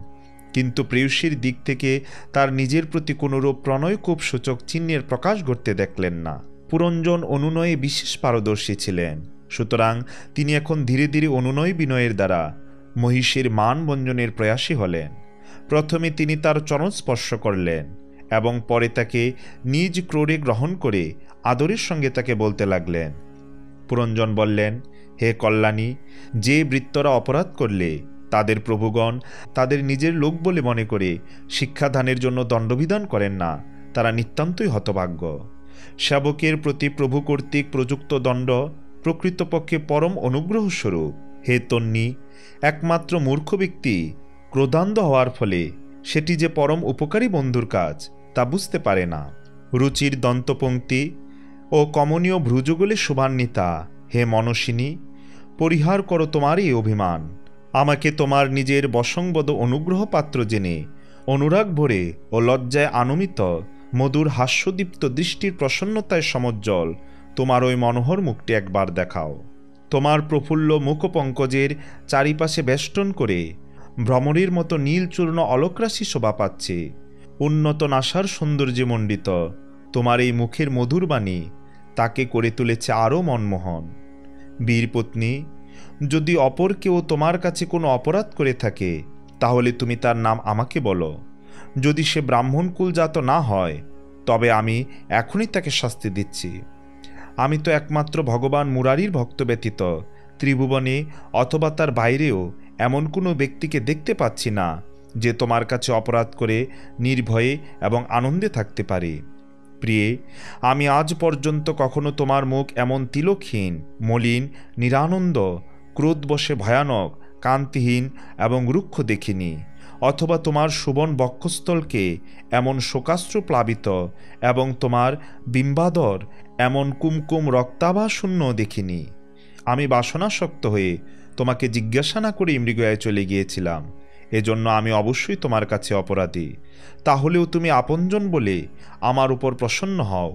কিন্তু প্রেয়সীর দিক থেকে তার নিজের প্রতি কোনরূপ প্রণয়কূপ সূচক চিহ্নের প্রকাশ ঘটতে দেখলেন না। পুরঞ্জন অনুনয়ে বিশেষ পারদর্শী ছিলেন, সুতরাং তিনি এখন ধীরে ধীরে অনুনয় বিনয়ের দ্বারা মহিষীর মান ভঞ্জনের প্রয়াসী হলেন। প্রথমে তিনি তার চরণ স্পর্শ করলেন এবং পরে তাকে নিজ ক্রোড়ে গ্রহণ করে আদরের সঙ্গে তাকে বলতে লাগলেন। পুরঞ্জন বললেন, হে কল্যাণী, যে বৃত্তরা অপরাধ করলে তাদের প্রভুগণ তাদের নিজের লোক বলে মনে করে শিক্ষাদানের জন্য দণ্ডবিধান করেন না, তারা নিতান্তই হতভাগ্য। সেবকের প্রতি প্রভু কর্তৃক প্রযুক্ত দণ্ড প্রকৃতপক্ষে পরম অনুগ্রহস্বরূপ। হে তন্নী, একমাত্র মূর্খ ব্যক্তি ক্রোধান্ধ হওয়ার ফলে সেটি যে পরম উপকারী বন্ধুর কাজ তা বুঝতে পারে না। রুচির দন্তপংক্তি ও কমনীয় ভ্রুযুগলে শোভান্বিতা হে মনসিনী, পরিহার করো তোমার এই অভিমান। আমাকে তোমার নিজের বশংবদ অনুগ্রহ পাত্র জেনে অনুরাগ ভরে ও লজ্জায় আনমিত মধুর হাস্যদীপ্ত দৃষ্টির প্রসন্নতায় সমজ্জ্বল তোমার ওই মনোহর মুখটি একবার দেখাও। তোমার প্রফুল্ল মুখপঙ্কজের চারিপাশে বেষ্টন করে ভ্রমরের মতো নীলচূর্ণ অলকরাশি শোভা পাচ্ছে। উন্নত নাসার সৌন্দর্যে মণ্ডিত তোমার এই মুখের মধুর বাণী তাকে করে তুলেছে আরও মনমোহন। বীরপত্নী, যদি অপর কেউ তোমার কাছে কোনো অপরাধ করে থাকে তাহলে তুমি তার নাম আমাকে বলো। যদি সে ব্রাহ্মণ কুলজাত না হয় তবে আমি এখনই তাকে শাস্তি দিচ্ছি। আমি তো একমাত্র ভগবান মুরারির ভক্ত ব্যতীত ত্রিভুবনে অথবা তার বাইরেও এমন কোনো ব্যক্তিকে দেখতে পাচ্ছি না যে তোমার কাছে অপরাধ করে নির্ভয়ে এবং আনন্দে থাকতে পারে। প্রিয়ে, আমি আজ পর্যন্ত কখনো তোমার মুখ এমন তিলকহীন, মলিন, নিরানন্দ, ক্রোধবশে ভয়ানক, কান্তিহীন এবং রুক্ষ দেখিনি, অথবা তোমার সুবর্ণ বক্ষস্থলকে এমন শোকাশ্রু প্লাবিত এবং তোমার বিম্বাদর এমন কুমকুম রক্তাভাশূন্য দেখিনি। আমি বাসনাসক্ত হয়ে তোমাকে জিজ্ঞাসা না করে মৃগয়ায় চলে গিয়েছিলাম, এজন্য আমি অবশ্যই তোমার কাছে অপরাধী। তাহলেও তুমি আপনজন বলে আমার উপর প্রসন্ন হও।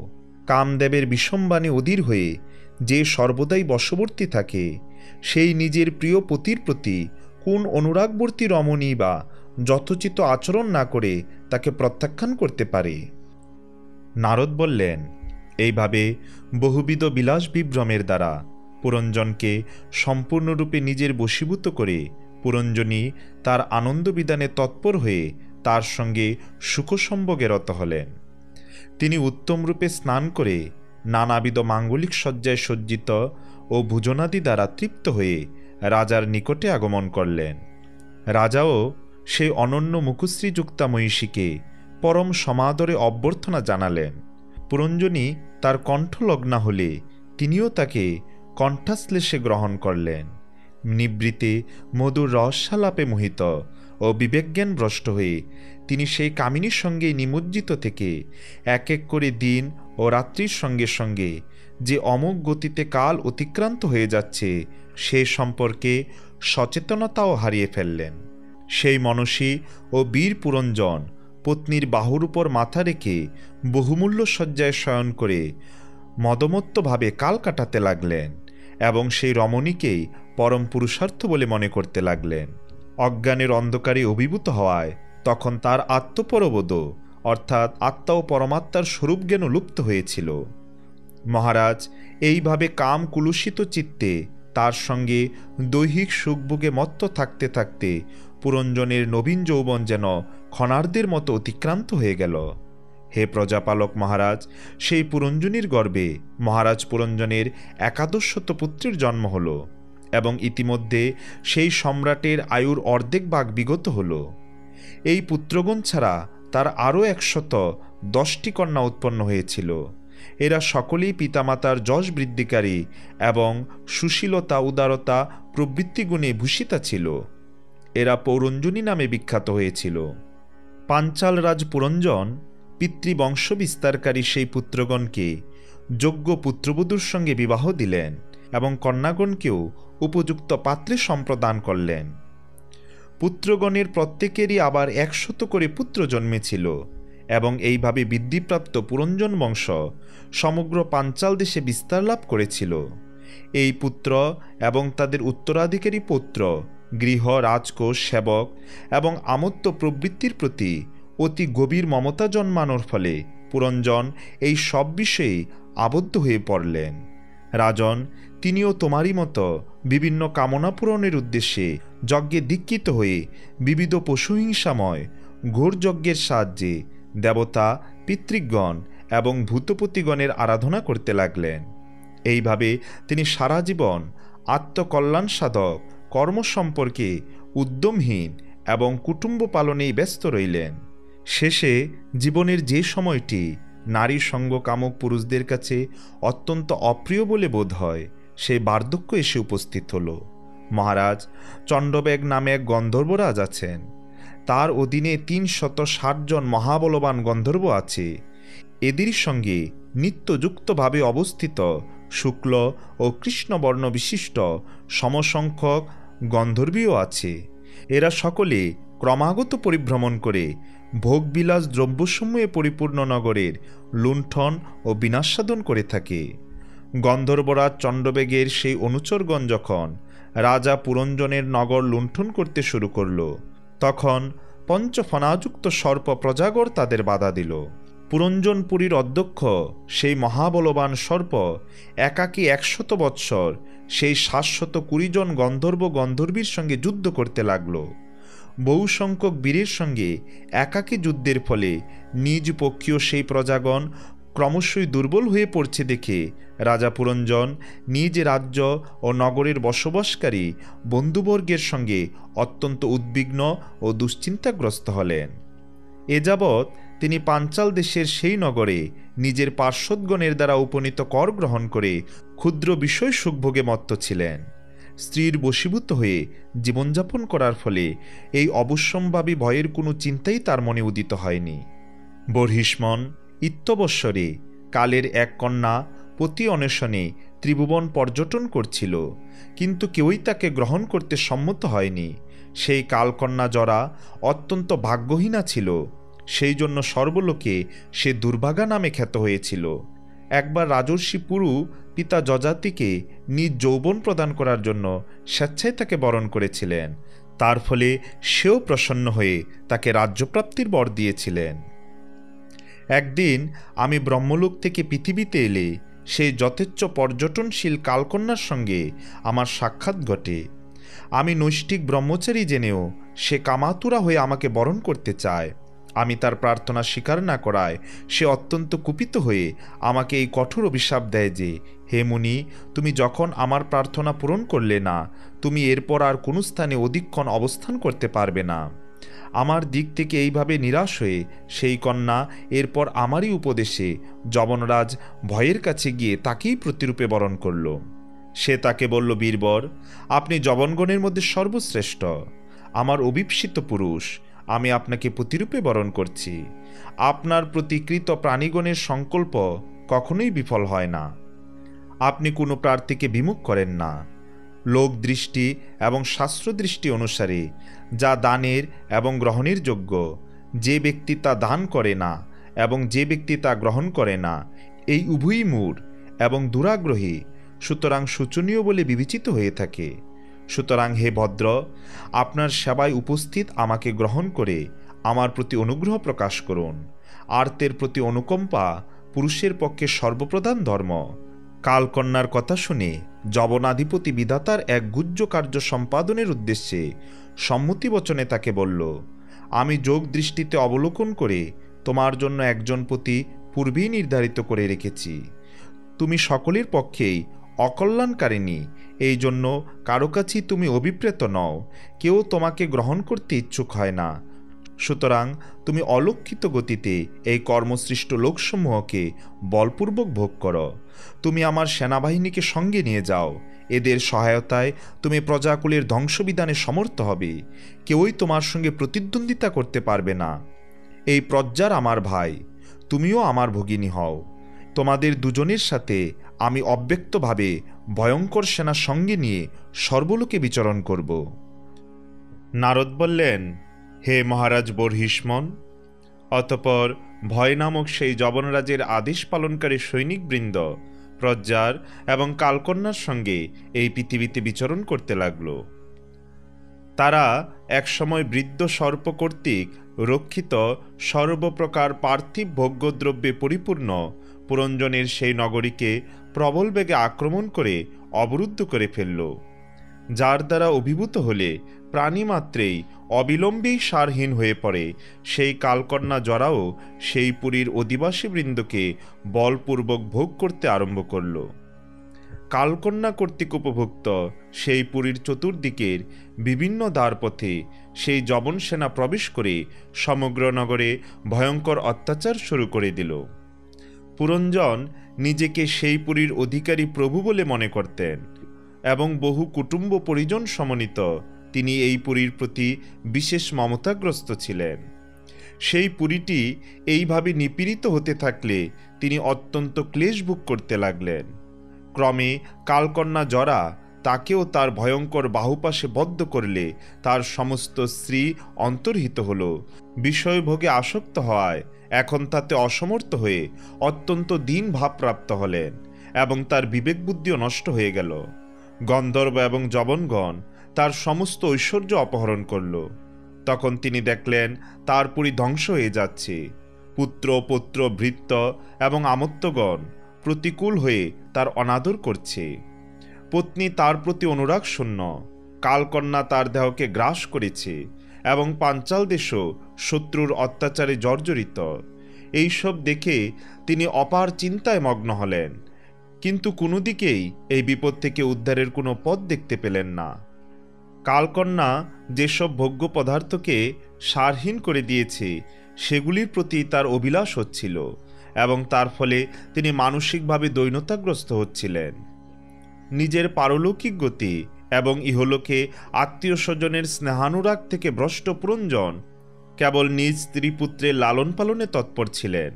কামদেবের বিষমবাণী অধীর হয়ে যে সর্বদাই বশবর্তী থাকে, সেই নিজের প্রিয় পতির প্রতি কোন অনুরাগবর্তী রমণী বা যথোচিত আচরণ না করে তাকে প্রত্যাখ্যান করতে পারে? নারদ বললেন, এইভাবে বহুবিধ বিলাস বিভ্রমের দ্বারা পুরঞ্জনকে সম্পূর্ণরূপে নিজের বশীভূত করে পুরঞ্জনী তার আনন্দবিধানে তৎপর হয়ে তার সঙ্গে সুখসম্ভোগে রত হলেন। তিনি উত্তমরূপে স্নান করে নানাবিধ মাঙ্গলিক সজ্জায় সজ্জিত ও ভোজনাদি দ্বারা তৃপ্ত হয়ে রাজার নিকটে আগমন করলেন। রাজাও সেই অনন্য মুখশ্রীযুক্তা মহিষীকে পরম সমাদরে অভ্যর্থনা জানালেন। পুরঞ্জনী তার কণ্ঠলগ্না হলে তিনিও তাকে কণ্ঠাশ্লেষে গ্রহণ করলেন। নিবৃতে মধুর রহস্যালাপে মোহিত ও বিবেকজ্ঞান ভ্রষ্ট হয়ে তিনি সেই কামিনীর সঙ্গে নিমজ্জিত থেকে এক এক করে দিন ও ও রাত্রির সঙ্গে সঙ্গে যে অমোঘ গতিতে কাল অতিক্রান্ত হয়ে যাচ্ছে সে সম্পর্কে সচেতনতাও হারিয়ে ফেললেন। সেই মনসী ও বীর পুরঞ্জন পত্নীর বাহুর উপর মাথা রেখে বহুমূল্য শয্যায় শয়ন করে মদমত্তভাবে কাল কাটাতে লাগলেন এবং সেই রমণীকেই পরম পুরুষার্থ বলে মনে করতে লাগলেন। অজ্ঞানের অন্ধকারে অভিভূত হওয়ায় তখন তার আত্মপরবোধ অর্থাৎ আত্মা ও পরমাত্মার স্বরূপজ্ঞানও লুপ্ত হয়েছিল। মহারাজ এইভাবে কাম কুলুষিত চিত্তে তার সঙ্গে দৈহিক সুখভোগে মত্ত থাকতে থাকতে পুরঞ্জনের নবীন যৌবন যেন ক্ষণার্ধের মতো অতিক্রান্ত হয়ে গেল। হে প্রজাপালক মহারাজ, সেই পুরঞ্জনীর গর্ভে মহারাজ পুরঞ্জনের 1100 পুত্রের জন্ম হল এবং ইতিমধ্যে সেই সম্রাটের আয়ুর অর্ধেক ভাগ বিগত হল। এই পুত্রগণ ছাড়া তার আরও 110টি কন্যা উৎপন্ন হয়েছিল। এরা সকলেই পিতামাতার যশ বৃদ্ধিকারী এবং সুশীলতা উদারতা প্রবৃত্তি গুণে ভূষিতা ছিল। এরা পৌরঞ্জনী নামে বিখ্যাত হয়েছিল। পাঞ্চাল রাজ পুরঞ্জন পিতৃবংশ বিস্তারকারী সেই পুত্রগণকে যোগ্য পুত্রবধূর সঙ্গে বিবাহ দিলেন এবং কন্যাগণকেও উপযুক্ত পাত্রে সম্প্রদান করলেন। পুত্রগণের প্রত্যেকেরই আবার 100 করে পুত্র জন্মেছিল এবং এইভাবে বৃদ্ধিপ্রাপ্ত পুরঞ্জন বংশ সমগ্র পাঞ্চাল দেশে বিস্তার লাভ করেছিল। এই পুত্র এবং তাদের উত্তরাধিকারী পুত্র গৃহ রাজকোষ সেবক এবং আমত্ত প্রবৃত্তির প্রতি অতি গভীর মমতা জন্মানোর ফলে পুরঞ্জন এই সব বিষয়ে আবদ্ধ হয়ে পড়লেন। রাজন, তিনিও তোমারই মতো বিভিন্ন কামনা পূরণের উদ্দেশ্যে যজ্ঞে দীক্ষিত হয়ে বিবিধ পশুহিংসাময় ঘোর যজ্ঞের সাহায্যে দেবতা পিতৃগণ এবং ভূতপতিগণের আরাধনা করতে লাগলেন। এইভাবে তিনি সারা জীবন আত্মকল্যাণ সাধক কর্ম সম্পর্কে উদ্যমহীন এবং কুটুম্ব পালনেই ব্যস্ত রইলেন। শেষে জীবনের যে সময়টি নারী সঙ্গ কামক পুরুষদের কাছে অত্যন্ত অপ্রিয় বলে বোধ হয়, সেই বার্ধক্য এসে উপস্থিত হল। মহারাজ, চণ্ডবেগ নামে এক গন্ধর্বরাজ আছেন। তার অধীনে 360 জন মহাবলবান গন্ধর্ব আছে। এদের সঙ্গে নিত্যযুক্তভাবে অবস্থিত শুক্ল ও কৃষ্ণবর্ণ বিশিষ্ট সমসংখ্যক গন্ধর্বীও আছে। এরা সকলে ক্রমাগত পরিভ্রমণ করে ভোগবিলাস দ্রব্যসমূহে পরিপূর্ণ নগরের লুণ্ঠন ও বিনাশসাধন করে থাকে। গন্ধর্বরাজ চণ্ডবেগের সেই অনুচরগণ যখন রাজা পুরঞ্জনের নগর লুণ্ঠন করতে শুরু করল, তখন পঞ্চফণাযুক্ত সর্প প্রজাগর তাদের বাধা দিল। পুরঞ্জনপুরীর অধ্যক্ষ সেই মহাবলবান সর্প একাকী 100 বৎসর সেই 720 জন গন্ধর্ব গন্ধর্বীর সঙ্গে যুদ্ধ করতে লাগল। বহু সংখ্যক বীরের সঙ্গে একাকী যুদ্ধের ফলে নিজ পক্ষীয় সেই প্রজাগণ ক্রমশই দুর্বল হয়ে পড়ছে দেখে রাজা পুরঞ্জন নিজ রাজ্য ও নগরের বসবাসকারী বন্ধুবর্গের সঙ্গে অত্যন্ত উদ্বিগ্ন ও দুশ্চিন্তাগ্রস্ত হলেন। এ যাবৎ তিনি পাঞ্চাল দেশের সেই নগরে নিজের পার্শ্বদগণের দ্বারা উপনীত কর গ্রহণ করে ক্ষুদ্র বিষয় সুখভোগে মত্ত ছিলেন। স্ত্রীর বশীভূত হয়ে জীবনযাপন করার ফলে এই অবশ্যম্ভাবী ভয়ের কোনো চিন্তাই তার মনে উদিত হয়নি। বর্হিষ্মণ ইত্যবৎসরে কালের এক কন্যা পতি অন্বেষণে ত্রিভুবন পর্যটন করছিল, কিন্তু কেউই তাকে গ্রহণ করতে সম্মত হয়নি। সেই কালকন্যা জরা অত্যন্ত ভাগ্যহীনা ছিল, সেই জন্য সর্বলোকে সে দুর্ভাগা নামে খ্যাত হয়েছিল। একবার রাজর্ষি পুরু পিতা যজাতিকে নিজ যৌবন প্রদান করার জন্য স্বেচ্ছায় তাকে বরণ করেছিলেন। তার ফলে সেও প্রসন্ন হয়ে তাকে রাজ্যপ্রাপ্তির বর দিয়েছিলেন। একদিন আমি ব্রহ্মলোক থেকে পৃথিবীতে এলে সেই যথেচ্ছ পর্যটনশীল কালকন্যার সঙ্গে আমার সাক্ষাৎ ঘটে। আমি নৈষ্ঠিক ব্রহ্মচারী জেনেও সে কামাতুরা হয়ে আমাকে বরণ করতে চায়। আমি তার প্রার্থনা স্বীকার না করায় সে অত্যন্ত কুপিত হয়ে আমাকে এই কঠোর অভিশাপ দেয় যে, হে মুনি, তুমি যখন আমার প্রার্থনা পূরণ করলে না, তুমি এরপর আর কোনো স্থানে অধিকক্ষণ অবস্থান করতে পারবে না। আমার দিক থেকে এইভাবে নিরাশ হয়ে সেই কন্যা এরপর আমারই উপদেশে যবনরাজ ভয়ের কাছে গিয়ে তাকেই প্রতিরূপে বরণ করল। সে তাকে বলল, বীরবর, আপনি যবনগণের মধ্যে সর্বশ্রেষ্ঠ, আমার অভিপ্সিত পুরুষ, আমি আপনাকে প্রতিরূপে বরণ করছি। আপনার প্রতি কৃত প্রাণীগণের সংকল্প কখনোই বিফল হয় না। আপনি কোনো প্রার্থীকে বিমুখ করেন না। লোক দৃষ্টি এবং শাস্ত্র দৃষ্টি অনুসারে যা দানের এবং গ্রহণের যোগ্য, যে ব্যক্তি তা দান করে না এবং যে ব্যক্তি তা গ্রহণ করে না, এই উভয়ই মূঢ় এবং দুরাগ্রহী, সুতরাং শোচনীয় বলে বিবেচিত হয়ে থাকে। সুতরাং হে ভদ্র, আপনার সেবায় উপস্থিত আমাকে গ্রহণ করে আমার প্রতি অনুগ্রহ প্রকাশ করুন। আর্তের প্রতি অনুকম্পা পুরুষের পক্ষে সর্বপ্রধান ধর্ম। কালকন্যার কথা শুনে যবনাধিপতি বিধাতার এক গুহ্য কার্য সম্পাদনের উদ্দেশ্যে সম্মতিবচনে তাকে বলল, আমি যোগ দৃষ্টিতে অবলোকন করে তোমার জন্য একজন পতি পূর্বেই নির্ধারিত করে রেখেছি। তুমি সকলের পক্ষেই অকল্যাণকারিণী, এই জন্য কারো কাছেই তুমি অভিপ্রেত নও, কেউ তোমাকে গ্রহণ করতে ইচ্ছুক হয় না। সুতরাং তুমি অলক্ষিত গতিতে এই কর্মসৃষ্ট লোকসমূহকে বলপূর্বক ভোগ করো। তুমি আমার সেনাবাহিনীকে সঙ্গে নিয়ে যাও, এদের সহায়তায় তুমি প্রজাকুলের ধ্বংসবিধানে সমর্থ হবে। কেউই তোমার সঙ্গে প্রতিদ্বন্দ্বিতা করতে পারবে না। এই প্রজ্জার আমার ভাই, তুমিও আমার ভগিনী হও। তোমাদের দুজনের সাথে আমি অব্যক্তভাবে ভয়ঙ্কর সেনা সঙ্গে নিয়ে সর্বলোকে বিচরণ করব। নারদ বললেন, হে মহারাজ বর্হিষ্মণ। অতঃপর ভয় নামক সেই যবনরাজের আদেশ পালনকারী সৈনিকবৃন্দ প্রজ্জার এবং কালকন্যার সঙ্গে এই পৃথিবীতে বিচরণ করতে লাগল। তারা একসময় বৃদ্ধ সর্প কর্তৃক রক্ষিত সর্বপ্রকার পার্থিব ভোগ্যদ্রব্যে পরিপূর্ণ পুরঞ্জনের সেই নগরীকে প্রবল বেগে আক্রমণ করে অবরুদ্ধ করে ফেলল, যার দ্বারা অভিভূত হলে প্রাণীমাত্রেই অবিলম্বেই সারহীন হয়ে পড়ে। সেই কালকন্যা জরাও সেই পুরীর অধিবাসীবৃন্দকে বলপূর্বক ভোগ করতে আরম্ভ করল। কালকন্যা কর্তৃক উপভুক্ত সেই পুরীর চতুর্দিকের বিভিন্ন দ্বারপথে সেই যবন সেনা প্রবেশ করে সমগ্র নগরে ভয়ঙ্কর অত্যাচার শুরু করে দিল। পুরঞ্জন নিজেকে সেই পুরীর অধিকারী প্রভু বলে মনে করতেন এবং বহু কুটুম্ব পরিজন সমন্বিত তিনি এই পুরীর প্রতি বিশেষ মমতাগ্রস্ত ছিলেন। সেই পুরীটি এইভাবে নিপীড়িত হতে থাকলে তিনি অত্যন্ত ক্লেশ ভোগ করতে লাগলেন। ক্রমে কালকন্যা জরা তাকেও তার ভয়ঙ্কর বাহুপাশে বদ্ধ করলে তার সমস্ত স্ত্রী অন্তর্হিত হল। বিষয়ভোগে আসক্ত হওয়ায় এখন তাতে অসমর্থ হয়ে অত্যন্ত দীন ভাবপ্রাপ্ত হলেন এবং তার বিবেক বুদ্ধিও নষ্ট হয়ে গেল। গন্ধর্ব এবং যবনগণ তার সমস্ত ঐশ্বর্য অপহরণ করল। তখন তিনি দেখলেন তার পুরী ধ্বংস হয়ে যাচ্ছে। পুত্র পৌত্র ভৃত্য এবং আমত্তগণ প্রতিকূল হয়ে তার অনাদর করছে। পত্নী তার প্রতি অনুরাগ শূন্য। কালকন্যা তার দেহকে গ্রাস করেছে এবং পাঞ্চাল দেশও শত্রুর অত্যাচারে জর্জরিত। এইসব দেখে তিনি অপার চিন্তায় মগ্ন হলেন, কিন্তু কোনো দিকেই এই বিপদ থেকে উদ্ধারের কোনো পথ দেখতে পেলেন না। কালকন্যা যেসব ভোগ্য পদার্থকে সারহীন করে দিয়েছে সেগুলির প্রতি তার অভিলাষ হচ্ছিল এবং তার ফলে তিনি মানসিকভাবে দৈন্যতাগ্রস্ত হচ্ছিলেন। নিজের পারলৌকিক গতি এবং ইহলোকে আত্মীয় স্বজনের স্নেহানুরাগ থেকে ভ্রষ্ট পুরঞ্জন কেবল নিজ স্ত্রী পুত্রের লালন পালনে তৎপর ছিলেন।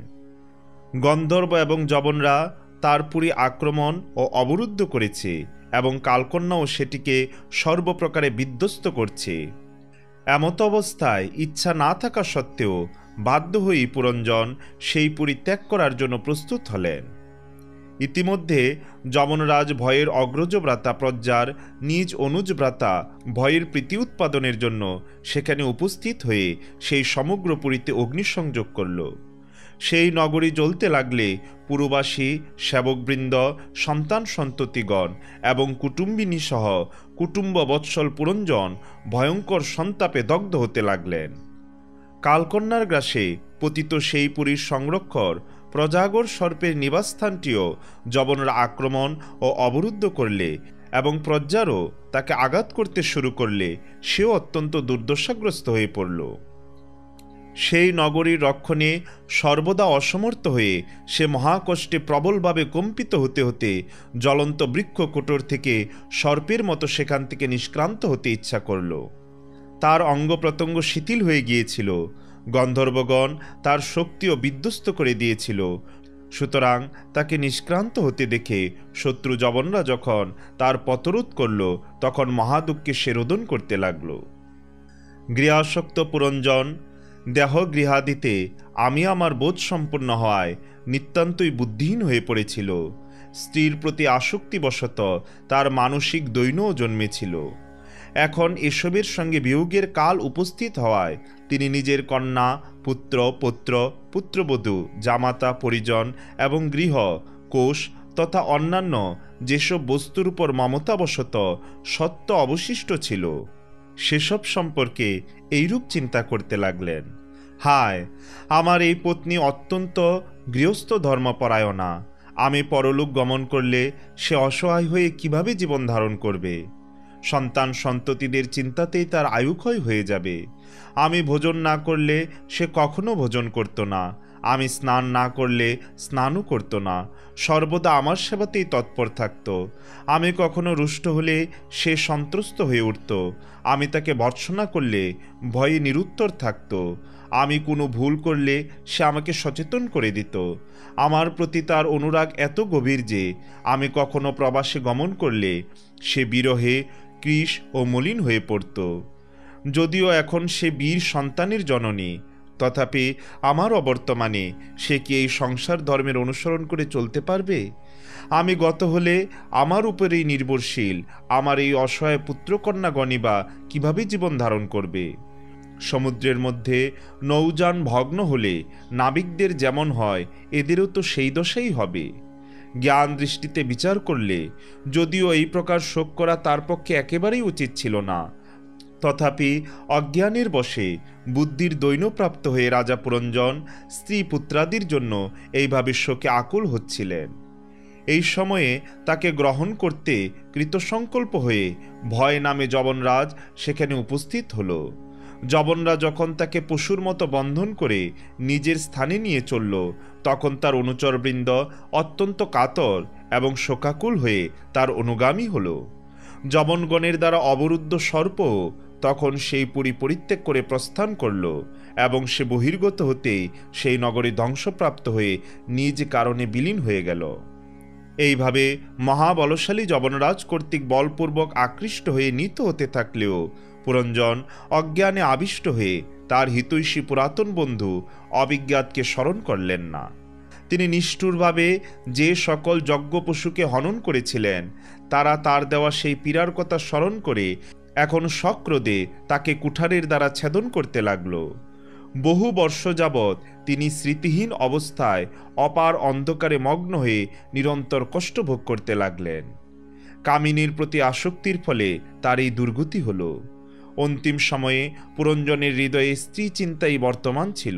গন্ধর্ব এবং যবনরা তার পুরী আক্রমণ ও অবরুদ্ধ করেছে এবং কালকন্যাও সেটিকে সর্বপ্রকারে বিধ্বস্ত করছে। এমত অবস্থায় ইচ্ছা না থাকা সত্ত্বেও বাধ্য হয়েই পুরঞ্জন সেই পুরী ত্যাগ করার জন্য প্রস্তুত হলেন। ইতিমধ্যে যমনরাজ ভয়ের অগ্রজ ভ্রাতা প্রজ্জার নিজ অনুজ ভ্রাতা ভয়ের প্রীতি উৎপাদনের জন্য সেখানে উপস্থিত হয়ে সেই সমগ্র পুরীতে অগ্নিসংযোগ করল। সেই নগরী জ্বলতে লাগলে পুরবাসী সেবকবৃন্দ সন্তান সন্ততিগণ এবং কুটুম্বিনী সহ কুটুম্ব বৎসল পুরঞ্জন ভয়ঙ্কর সন্তাপে দগ্ধ হতে লাগলেন। কালকন্যার গ্রাসে পতিত সেই পুরীর সংরক্ষক প্রজাগর সর্পের নিবাসস্থানটিও যবনরা আক্রমণ ও অবরুদ্ধ করলে এবং প্রজ্জারও তাকে আঘাত করতে শুরু করলে সেও অত্যন্ত দুর্দশাগ্রস্ত হয়ে পড়ল। সেই নগরীর রক্ষণে সর্বদা অসমর্থ হয়ে সে মহাকষ্টে প্রবলভাবে কম্পিত হতে হতে জ্বলন্ত বৃক্ষ কোটর থেকে সর্পের মতো সেখান থেকে নিষ্ক্রান্ত হতে ইচ্ছা করল। তার অঙ্গ প্রত্যঙ্গ শিথিল হয়ে গিয়েছিল। গন্ধর্বগণ তার শক্তিও বিধ্বস্ত করে দিয়েছিল। সুতরাং তাকে নিষ্ক্রান্ত হতে দেখে শত্রু যবনরা যখন তার পথরোধ করল, তখন মহাদুঃখে সে রোদন করতে লাগল। গৃহাসক্ত পুরঞ্জন দেহ গৃহাদিতে আমি আমার বোধ সম্পন্ন হওয়ায় নিতান্তই বুদ্ধিহীন হয়ে পড়েছিল। স্ত্রীর প্রতি আসক্তিবশত তার মানসিক দৈন্যও জন্মেছিল। এখন এসবের সঙ্গে বিয়োগের কাল উপস্থিত হওয়ায় তিনি নিজের কন্যা, পুত্র, পৌত্র, পুত্রবধূ, জামাতা, পরিজন এবং গৃহ, কোষ তথা অন্যান্য যেসব বস্তুর উপর মমতাবশত সত্য অবশিষ্ট ছিল, সেসব সম্পর্কে এইরূপ চিন্তা করতে লাগলেন। হায়, আমার এই পত্নী অত্যন্ত গৃহস্থ ধর্মপরায়ণা। আমি পরলোক গমন করলে সে অসহায় হয়ে কিভাবে জীবন ধারণ করবে? সন্তান সন্ততিদের চিন্তাতেই তার আয়ুক্ষয় হয়ে যাবে। আমি ভোজন না করলে সে কখনো ভোজন করত না, আমি স্নান না করলে স্নানও করত না, সর্বদা আমার সেবাতেই তৎপর থাকত। আমি কখনো রুষ্ট হলে সে সন্ত্রস্ত হয়ে উঠত, আমি তাকে ভর্ৎসনা করলে ভয়ে নিরুত্তর থাকত। আমি কোনো ভুল করলে সে আমাকে সচেতন করে দিত। আমার প্রতি তার অনুরাগ এত গভীর যে আমি কখনো প্রবাসে গমন করলে সে বিরহে কৃশ ও মলিন হয়ে পড়ত। যদিও এখন সে বীর সন্তানের জননী, তথাপি আমার অবর্তমানে সে কি এই সংসার ধর্মের অনুসরণ করে চলতে পারবে? আমি গত হলে আমার উপরেই নির্ভরশীল আমার এই অসহায় পুত্রকন্যাগণই বা কিভাবে জীবন ধারণ করবে? সমুদ্রের মধ্যে নৌযান ভগ্ন হলে নাবিকদের যেমন হয়, এদেরও তো সেই দশাই হবে। জ্ঞান দৃষ্টিতে বিচার করলে যদিও এই প্রকার শোক করা তার পক্ষে একেবারেই উচিত ছিল না, তথাপি অজ্ঞানের বশে বুদ্ধির দৈন্যপ্রাপ্ত হয়ে রাজা পুরঞ্জন স্ত্রী পুত্রাদির জন্য এইভাবে শোকে আকুল হচ্ছিলেন। এই সময়ে তাকে গ্রহণ করতে কৃতসংকল্প হয়ে ভয় নামে যবনরাজ সেখানে উপস্থিত হল। যবনরা যখন তাকে পশুর মতো বন্ধন করে নিজের স্থানে নিয়ে চলল, তখন তার অনুচরবৃন্দ অত্যন্ত কাতর এবং শোকাকুল হয়ে তার অনুগামী হল। যবনগণের দ্বারা অবরুদ্ধ সর্প তখন সেই পুরী পরিত্যাগ করে প্রস্থান করল এবং সে বহির্গত হতেই সেই নগরী ধ্বংসপ্রাপ্ত হয়ে নিজ কারণে বিলীন হয়ে গেল। এইভাবে মহাবলশালী যবনরাজ কর্তৃক বলপূর্বক আকৃষ্ট হয়ে নীত হতে থাকলেও পুরঞ্জন অজ্ঞানে আবিষ্ট হয়ে তার হিতৈষী পুরাতন বন্ধু অবিজ্ঞাতকে স্মরণ করলেন না। তিনি নিষ্ঠুরভাবে যে সকল যজ্ঞ পশুকে হনন করেছিলেন, তারা তার দেওয়া সেই পীড়ার কথা স্মরণ করে এখন সক্রোধে তাকে কুঠারের দ্বারা ছেদন করতে লাগল। বহু বর্ষ যাবৎ তিনি স্মৃতিহীন অবস্থায় অপার অন্ধকারে মগ্ন হয়ে নিরন্তর কষ্ট ভোগ করতে লাগলেন। কামিনীর প্রতি আসক্তির ফলে তার এই দুর্গতি হল। অন্তিম সময়ে পুরঞ্জনের হৃদয়ে স্ত্রী চিন্তাই বর্তমান ছিল।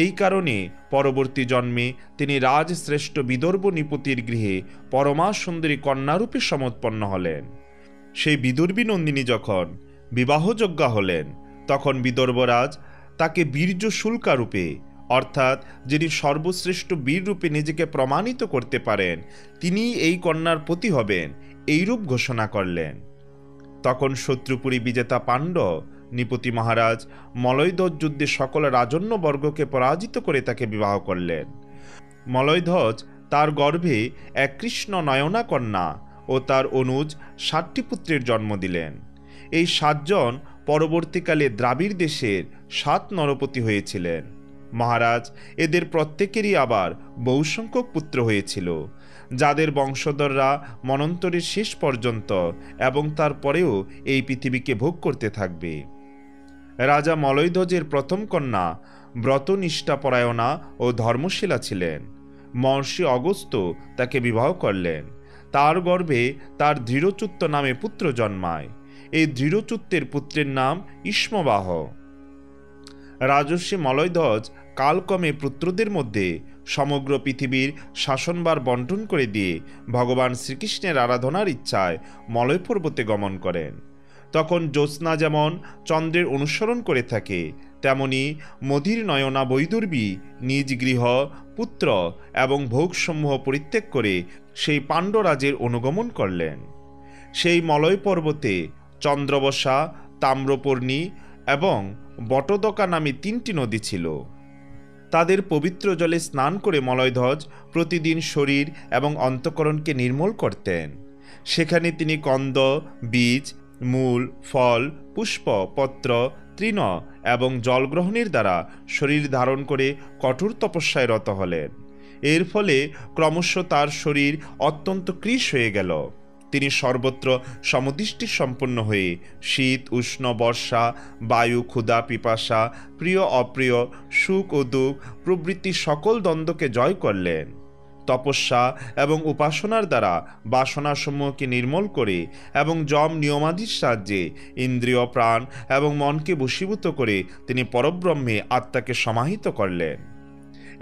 এই কারণে পরবর্তী জন্মে তিনি রাজশ্রেষ্ঠ বিদর্ভ নৃপতির গৃহে পরমা সুন্দরী কন্যারূপে সমুৎপন্ন হলেন। সেই বিদর্ভী নন্দিনী যখন বিবাহযোগ্যা হলেন, তখন বিদর্ভরাজ তাকে বীর্য শুল্কারূপে, অর্থাৎ যিনি সর্বশ্রেষ্ঠ বীররূপে নিজেকে প্রমাণিত করতে পারেন, তিনি এই কন্যার পতি হবেন, এইরূপ ঘোষণা করলেন। তখন শত্রুপুরী বিজেতা পাণ্ডব নৃপতি মহারাজ মলয়ধ্বজ যুদ্ধে সকল রাজন্যবর্গকে পরাজিত করে তাকে বিবাহ করলেন। মলয়ধ্বজ তার গর্ভে এক কৃষ্ণ নয়না কন্যা ও তার অনুজ 7টি পুত্রের জন্ম দিলেন। এই 7 জন পরবর্তীকালে দ্রাবিড় দেশের 7 নরপতি হয়েছিলেন। মহারাজ এদের প্রত্যেকেরই আবার বহুসংখ্যক পুত্র হয়েছিল, যাদের বংশধররা মনন্তরের শেষ পর্যন্ত এবং তারপরেও এই পৃথিবীকে ভোগ করতে থাকবে। রাজা মলয়ধ্বজের প্রথম কন্যা ব্রতনিষ্ঠাপরায়ণা ও ধর্মশীলা ছিলেন। মহর্ষি অগস্ত্য তাকে বিবাহ করলেন। তার গর্ভে তার দৃঢ়চ্যুত নামে পুত্র জন্মায়। এই দৃঢ়চ্যুতের পুত্রের নাম ইষ্মবাহ। রাজর্ষি মলয়ধ্বজ কালক্রমে পুত্রদের মধ্যে সমগ্র পৃথিবীর শাসনভার বন্টন করে দিয়ে ভগবান শ্রীকৃষ্ণের আরাধনার ইচ্ছায় মলয় পর্বতে গমন করেন। তখন জ্যোৎস্না যেমন চন্দ্রের অনুসরণ করে থাকে, তেমনি মধির নয়না বৈদর্ভী নিজ গৃহ, পুত্র এবং ভোগসমূহ পরিত্যাগ করে সেই পাণ্ডরাজের অনুগমন করলেন। সেই মলয় পর্বতে চন্দ্রবসা, তাম্রপর্ণী এবং বটদকা নামে 3টি নদী ছিল। তাদের পবিত্র জলে স্নান করে মলয়ধ্বজ প্রতিদিন শরীর এবং অন্তঃকরণকে নির্মল করতেন। সেখানে তিনি কন্দ, বীজ, মূল, ফল, পুষ্প, পত্র, তৃণ এবং জলগ্রহণের দ্বারা শরীর ধারণ করে কঠোর তপস্যায় রত হলেন। এর ফলে ক্রমশ তার শরীর অত্যন্ত কৃশ হয়ে গেল। তিনি সর্বত্র সমদৃষ্টি সম্পন্ন হয়ে শীত, উষ্ণ, বর্ষা, বায়ু, ক্ষুধা, পিপাসা, প্রিয় অপ্রিয়, সুখ ও দুঃখ প্রভৃতি সকল দ্বন্দ্বকে জয় করলেন। তপস্যা এবং উপাসনার দ্বারা বাসনাসমূহকে নির্মল করে এবং যম নিয়মাদির সাহায্যে ইন্দ্রিয়, প্রাণ এবং মনকে বশীভূত করে তিনি পরব্রহ্মে আত্মাকে সমাহিত করলেন।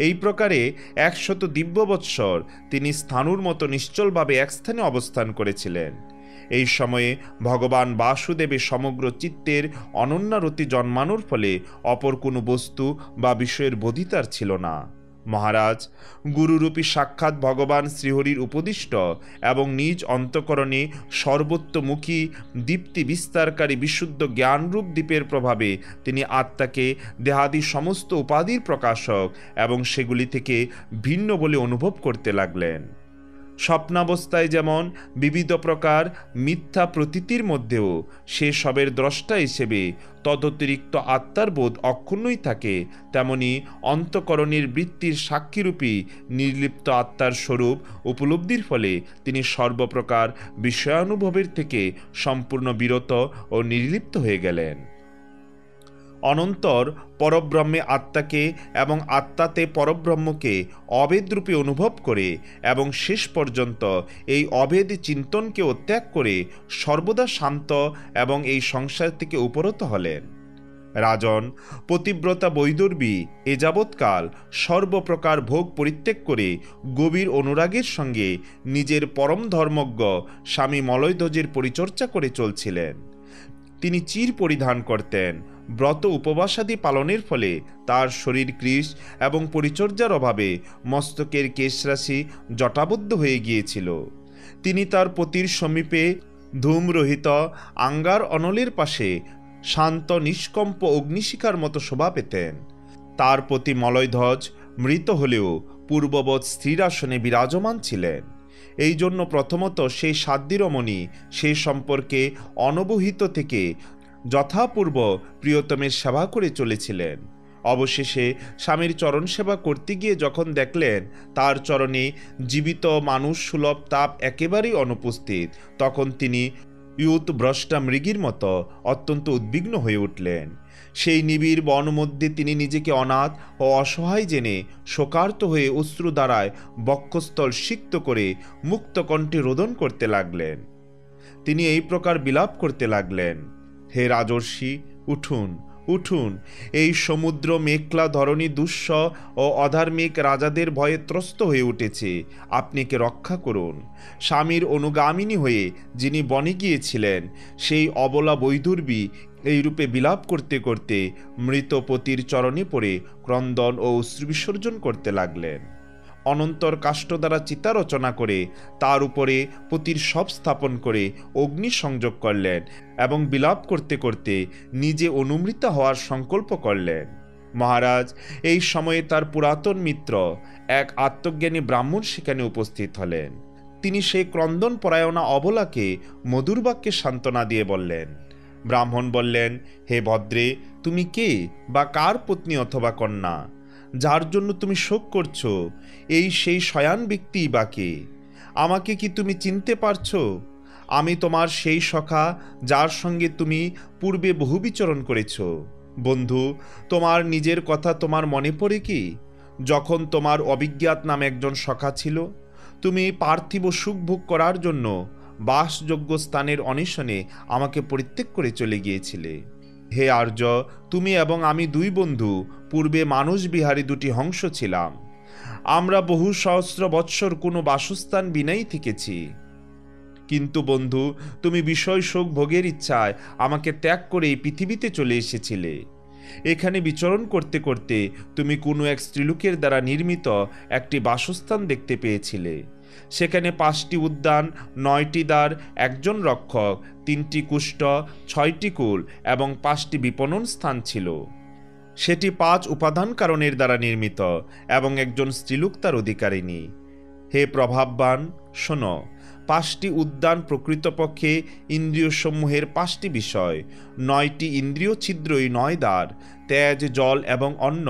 এই প্রকারে 100 দিব্য বৎসর তিনি স্থাণুর মতো নিশ্চলভাবে এক স্থানে অবস্থান করেছিলেন। এই সময়ে ভগবান বাসুদেবের সমগ্র চিত্তের অনন্যারতি জন্মানোর ফলে অপর কোনো বস্তু বা বিষয়ের বোধিতার ছিল না। মহারাজ, গুরুরূপী সাক্ষাৎ ভগবান শ্রীহরির উপদিষ্ট এবং নিজ অন্তঃকরণে সর্বত্রমুখী দীপ্তি বিস্তারকারী বিশুদ্ধ জ্ঞানরূপ দীপের প্রভাবে তিনি আত্মাকে দেহাদি সমস্ত উপাধির প্রকাশক এবং সেগুলি থেকে ভিন্ন বলে অনুভব করতে লাগলেন। স্বপ্নাবস্থায় যেমন বিবিধ প্রকার মিথ্যা প্রতীতির মধ্যেও সে সবের দ্রষ্টা হিসেবে তদতিরিক্ত আত্মার বোধ অক্ষুণ্ণই থাকে, তেমনি অন্তঃকরণের বৃত্তির সাক্ষীরূপী নির্লিপ্ত আত্মার স্বরূপ উপলব্ধির ফলে তিনি সর্বপ্রকার বিষয়ানুভবের থেকে সম্পূর্ণ বিরত ও নির্লিপ্ত হয়ে গেলেন। অনন্তর পরব্রহ্মে আত্মাকে এবং আত্মাতে পরব্রহ্মকে অভেদরূপে অনুভব করে এবং শেষ পর্যন্ত এই অভেদ চিন্তনকেও ত্যাগ করে সর্বদা শান্ত এবং এই সংসার থেকে উপরত হলেন। রাজন, পতিব্রতা বৈদর্ভী এ যাবৎকাল সর্বপ্রকার ভোগ পরিত্যাগ করে গভীর অনুরাগের সঙ্গে নিজের পরম ধর্মজ্ঞ স্বামী মলয়ধ্বজের পরিচর্যা করে চলছিলেন। তিনি চির পরিধান করতেন। ব্রত উপবাসাদি পালনের ফলে তার শরীর কৃশ এবং পরিচর্যার অভাবে মস্তকের কেশরাশি জটাবদ্ধ হয়ে গিয়েছিল। তিনি তার পতির সমীপে ধূমরহিত আঙ্গার অনলের পাশে শান্ত নিষ্কম্প অগ্নিশিখার মতো শোভা পেতেন। তার প্রতি মলয়ধ্বজ মৃত হলেও পূর্ববৎ স্থির আসনে বিরাজমান ছিলেন। এই জন্য প্রথমত সেই সাধ্যিরমণি সেই সম্পর্কে অনবহিত থেকে যথাপূর্ব প্রিয়তমের সেবা করে চলেছিলেন। অবশেষে স্বামীর চরণ সেবা করতে গিয়ে যখন দেখলেন তার চরণে জীবিত মানুষ সুলভ তাপ একেবারেই অনুপস্থিত, তখন তিনি ইয়ুত ভ্রষ্টা মৃগীর মতো অত্যন্ত উদ্বিগ্ন হয়ে উঠলেন। সেই নিবিড় বন মধ্যে তিনি নিজেকে অনাথ ও অসহায় জেনে শোকার্ত হয়ে অশ্রু দ্বারায় বক্ষস্থল সিক্ত করে মুক্ত কণ্ঠে রোদন করতে লাগলেন। তিনি এই প্রকার বিলাপ করতে লাগলেন, হে রাজর্ষি, উঠুন উঠুন, এই সমুদ্র মেঘলা ধরণী দুঃস্ব ও অধার্মিক রাজাদের ভয়ে ত্রস্ত হয়ে উঠেছে, আপনি কে রক্ষা করুন। স্বামীর অনুগামিনী হয়ে যিনি বনে গিয়েছিলেন সেই অবলা বৈদুর্বী এই রূপে বিলাপ করতে করতে মৃত পতির চরণে পড়ে ক্রন্দন ও অশ্রু বিসর্জন করতে লাগলেন। অনন্তর কাষ্ঠ দ্বারা চিতা রচনা করে তার উপরে পতির শব স্থাপন করে অগ্নি সংযোগ করলেন এবং বিলাপ করতে করতে নিজে অনুমৃতা হওয়ার সংকল্প করলেন। মহারাজ, এই সময়ে তার পুরাতন মিত্র এক আত্মজ্ঞানী ব্রাহ্মণ সেখানে উপস্থিত হলেন। তিনি সেই ক্রন্দন পরায়ণা অবলাকে মধুর বাক্যে সান্ত্বনা দিয়ে বললেন। ব্রাহ্মণ বললেন, হে ভদ্রে, তুমি কে বা কার পত্নী অথবা কন্যা? যার জন্য তুমি শোক করছো এই সেই শয়ান ব্যক্তি বা কে? আমাকে কি তুমি চিনতে পারছো? আমি তোমার সেই সখা যার সঙ্গে তুমি পূর্বে বহু বিচরণ করেছ। বন্ধু, তোমার নিজের কথা তোমার মনে পড়ে কি? যখন তোমার অভিজ্ঞাত নামে একজন সখা ছিল, তুমি পার্থিব সুখ ভোগ করার জন্য বাসযোগ্য স্থানের অন্বেষণে আমাকে পরিত্যাগ করে চলে গিয়েছিলে। হে আর্য, তুমি এবং আমি দুই বন্ধু পূর্বে মানুষ বিহারী দুটি হংস ছিলাম। আমরা বহু সহস্র বৎসর কোনো বাসস্থান বিনাই থেকেছি। কিন্তু বন্ধু, তুমি বিষয় সুখ ভোগের ইচ্ছায় আমাকে ত্যাগ করে এই পৃথিবীতে চলে এসেছিলে। এখানে বিচরণ করতে করতে তুমি কোনো এক স্ত্রীলোকের দ্বারা নির্মিত একটি বাসস্থান দেখতে পেয়েছিলে। সেখানে 5টি উদ্যান, 9টি দ্বার, একজন রক্ষক, 3টি কুষ্ঠ, 6টি কুল এবং 5টি বিপণন স্থান ছিল। সেটি 5 উপাদান কারণের দ্বারা নির্মিত এবং একজন স্ত্রীলোক তার অধিকারিণী। হে প্রভাববান, শোনো, 5টি উদ্যান প্রকৃতপক্ষে ইন্দ্রিয়সমূহের 5টি বিষয়, 9টি ইন্দ্রিয় ছিদ্রই 9 দ্বার, তেজ, জল এবং অন্ন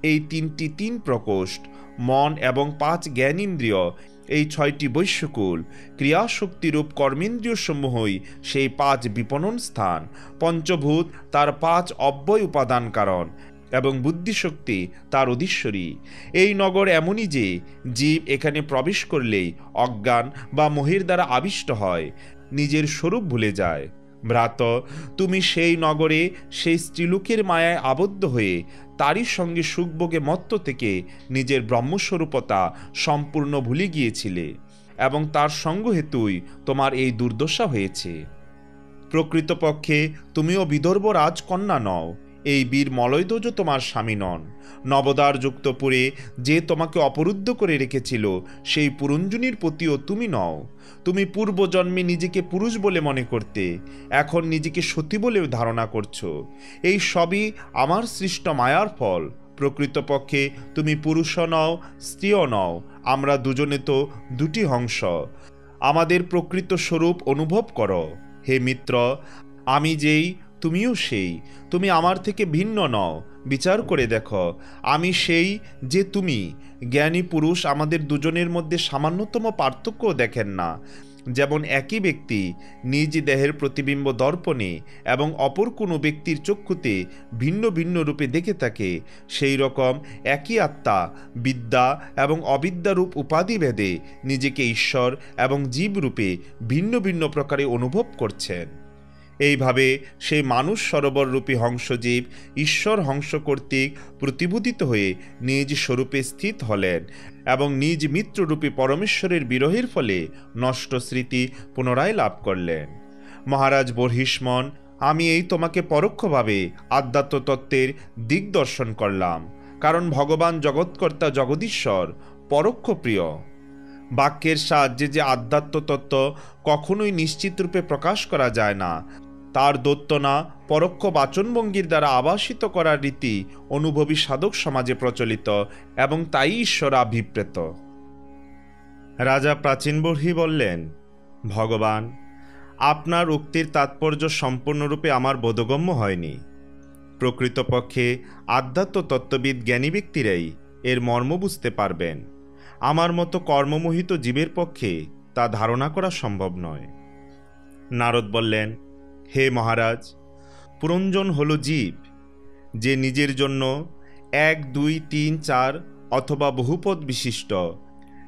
এই 3টি 3 প্রকোষ্ঠ, মন এবং 5 জ্ঞানেন্দ্রিয় এই 6টি বৈশ্যকুল, ক্রিয়াশক্তিরূপ কর্মেন্দ্রিয়সমূহই সেই 5 বিপণন স্থান, পঞ্চভূত তার 5 অব্যয় উপাদান কারণ এবং বুদ্ধিশক্তি তার অধীশ্বরী। এই নগর এমনই যে জীব এখানে প্রবেশ করলেই অজ্ঞান বা মোহের দ্বারা আবিষ্ট হয়, নিজের স্বরূপ ভুলে যায়। ভ্রাত, তুমি সেই নগরে সেই স্ত্রীলোকের মায়ায় আবদ্ধ হয়ে তারই সঙ্গে সুখভোগে মত্ত থেকে নিজের ব্রহ্মস্বরূপতা সম্পূর্ণ ভুলে গিয়েছিলে এবং তার সঙ্গ হেতুই তোমার এই দুর্দশা হয়েছে। প্রকৃতপক্ষে তুমিও বিদর্ভ রাজকন্যা নও, এই বীর মলয়ধ্বজ তোমার স্বামী নন। নবদ্বার যুক্তপুরে যে তোমাকে অপরুদ্ধ করে রেখেছিল সেই পুরঞ্জনীর পতিও তুমি নও। তুমি পূর্বজন্মে নিজেকে পুরুষ বলে মনে করতে, এখন নিজেকে সতী বলে ধারণা করছো। এই সবই আমার সৃষ্ট মায়ার ফল। প্রকৃতপক্ষে তুমি পুরুষও নও, স্ত্রীও নও, আমরা দুজনে তো দুটি হংস। আমাদের প্রকৃত স্বরূপ অনুভব করো। হে মিত্র, আমি যেই তুমিও সেই, তুমি আমার থেকে ভিন্ন নও। বিচার করে দেখো, আমি সেই যে তুমি। জ্ঞানী পুরুষ আমাদের দুজনের মধ্যে সামান্যতম পার্থক্য দেখেন না। যেমন একই ব্যক্তি নিজ দেহের প্রতিবিম্ব দর্পণে এবং অপর কোনো ব্যক্তির চক্ষুতে ভিন্ন ভিন্ন রূপে দেখে থাকে, সেই রকম একই আত্মা বিদ্যা এবং অবিদ্যারূপ উপাধি ভেদে নিজেকে ঈশ্বর এবং জীবরূপে ভিন্ন ভিন্ন প্রকারে অনুভব করছেন। এইভাবে সেই মানুষ সরোবররূপী হংসজীব ঈশ্বর হংস কর্তৃক প্রতিবোধিত হয়ে নিজ স্বরূপে স্থিত হলেন এবং নিজ মিত্ররূপী পরমেশ্বরের বিরহের ফলে নষ্ট স্মৃতি পুনরায় লাভ করলেন। মহারাজ বর্হিষ্মণ, আমি এই তোমাকে পরোক্ষভাবে আধ্যাত্ম তত্ত্বের দিগদর্শন করলাম, কারণ ভগবান জগৎকর্তা জগদীশ্বর পরোক্ষ প্রিয়। বাক্যের সাহায্যে যে আধ্যাত্ম তত্ত্ব কখনোই নিশ্চিত রূপে প্রকাশ করা যায় না, তার দৈত্যনা পরোক্ষ বাচনভঙ্গির দ্বারা আবাসিত করার রীতি অনুভবী সাধক সমাজে প্রচলিত এবং তাই ঈশ্বরাভিপ্রেত। রাজা প্রাচীনবর্হী বললেন, ভগবান, আপনার উক্তির তাৎপর্য সম্পূর্ণরূপে আমার বোধগম্য হয়নি। প্রকৃতপক্ষে আধ্যাত্ম তত্ত্ববিদ জ্ঞানী ব্যক্তিরাই এর মর্ম বুঝতে পারবেন। আমার মতো কর্মমোহিত জীবের পক্ষে তা ধারণা করা সম্ভব নয়। নারদ বললেন, হে মহারাজ, পুরঞ্জন হল জীব, যে নিজের জন্য 1, 2, 3, 4 অথবা বহুপদ বিশিষ্ট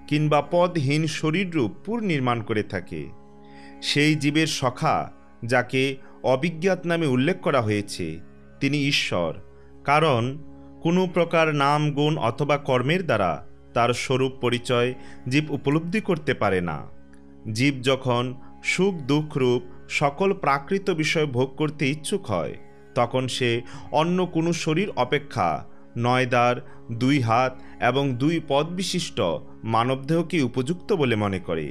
কিংবা পদহীন শরীররূপ পুর নির্মাণ করে থাকে। সেই জীবের সখা, যাকে অবিজ্ঞাত নামে উল্লেখ করা হয়েছে, তিনি ঈশ্বর, কারণ কোনো প্রকার নাম, গুণ অথবা কর্মের দ্বারা তার স্বরূপ পরিচয় জীব উপলব্ধি করতে পারে না। জীব যখন সুখ দুঃখ রূপ সকল প্রাকৃত বিষয় ভোগ করতে ইচ্ছুক হয়, তখন সে অন্য কোনো শরীর অপেক্ষা 9 দ্বার, 2 হাত এবং 2 পদ বিশিষ্ট মানবদেহকে উপযুক্ত বলে মনে করে।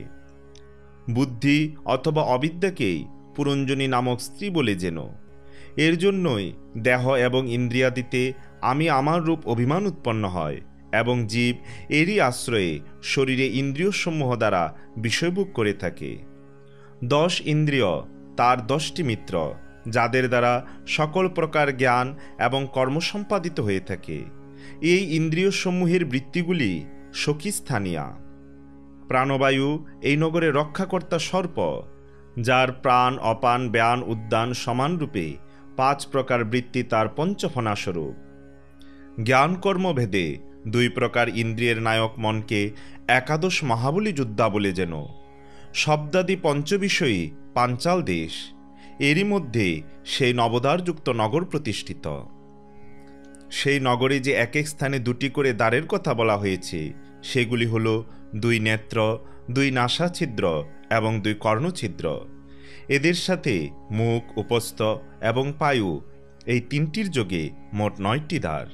বুদ্ধি অথবা অবিদ্যাকেই পুরঞ্জনী নামক স্ত্রী বলে যেন। এর জন্যই দেহ এবং ইন্দ্রিয়াদিতে আমি আমার রূপ অভিমান উৎপন্ন হয় এবং জীব এরই আশ্রয়ে শরীরে ইন্দ্রিয়সমূহ দ্বারা বিষয়ভোগ করে থাকে। 10 ইন্দ্রিয় তার 10টি মিত্র, যাদের দ্বারা সকল প্রকার জ্ঞান এবং কর্ম সম্পাদিত হয়ে থাকে। এই ইন্দ্রিয়সমূহের বৃত্তিগুলি সখীস্থানীয়া। প্রাণবায়ু এই নগরে রক্ষাকর্তা সর্প, যার প্রাণ, অপান, ব্যান, উদ্যান সমানরূপে 5 প্রকার বৃত্তি তার পঞ্চফণাস্বরূপ। জ্ঞানকর্মভেদে 2 প্রকার ইন্দ্রিয়ের নায়ক মনকে 11 মহাবলী যোদ্ধা বলে যেন। শব্দাদি পঞ্চবিষয়ী পাঞ্চাল দেশ, এরই মধ্যে সেই নবদ্বারযুক্ত নগর প্রতিষ্ঠিত। সেই নগরে যে এক এক স্থানে 2টি করে দ্বারের কথা বলা হয়েছে, সেগুলি হল 2 নেত্র, 2 নাসাছিদ্র এবং 2 কর্ণছিদ্র। এদের সাথে মুখ, উপস্থ এবং পায়ু এই 3টির যোগে মোট 9টি দ্বার।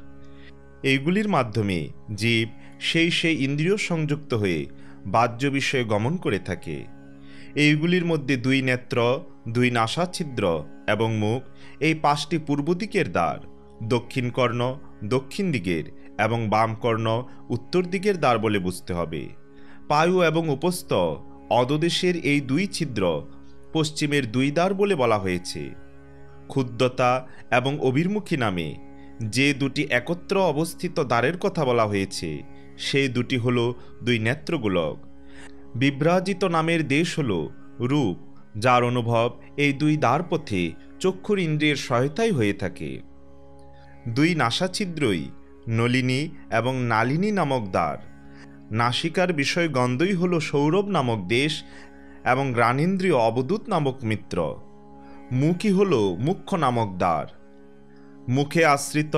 এইগুলির মাধ্যমে জীব সেই ইন্দ্রিয় সংযুক্ত হয়ে বাহ্য বিষয়ে গমন করে থাকে। এইগুলির মধ্যে 2 নেত্র, 2 নাসাছিদ্র এবং মুখ এই 5টি পূর্ব দিকের দ্বার, দক্ষিণ কর্ণ দক্ষিণ দিকের এবং বাম কর্ণ উত্তর দিকের দ্বার বলে বুঝতে হবে। পায়ু এবং উপস্থ অদদেশের এই দুই ছিদ্র পশ্চিমের দুই দ্বার বলে বলা হয়েছে। ক্ষুদ্রতা এবং অভির্মুখী নামে যে দুটি একত্র অবস্থিত দ্বারের কথা বলা হয়েছে সেই দুটি হল দুই নেত্রগোলক। বিভ্রাজিত নামের দেশ হল রূপ, যার অনুভব এই দুই দ্বারপথে চক্ষুর ইন্দ্রিয়ের সহায়তাই হয়ে থাকে। দুই নাসাছিদ্রই নলিনী এবং নালিনী নামক দ্বার। নাসিকার বিষয় গন্ধই হল সৌরভ নামক দেশ এবং ঘ্রাণেন্দ্রিয় অবধূত নামক মিত্র। মুখই হল মুখ্য নামক দ্বার। মুখে আশ্রিত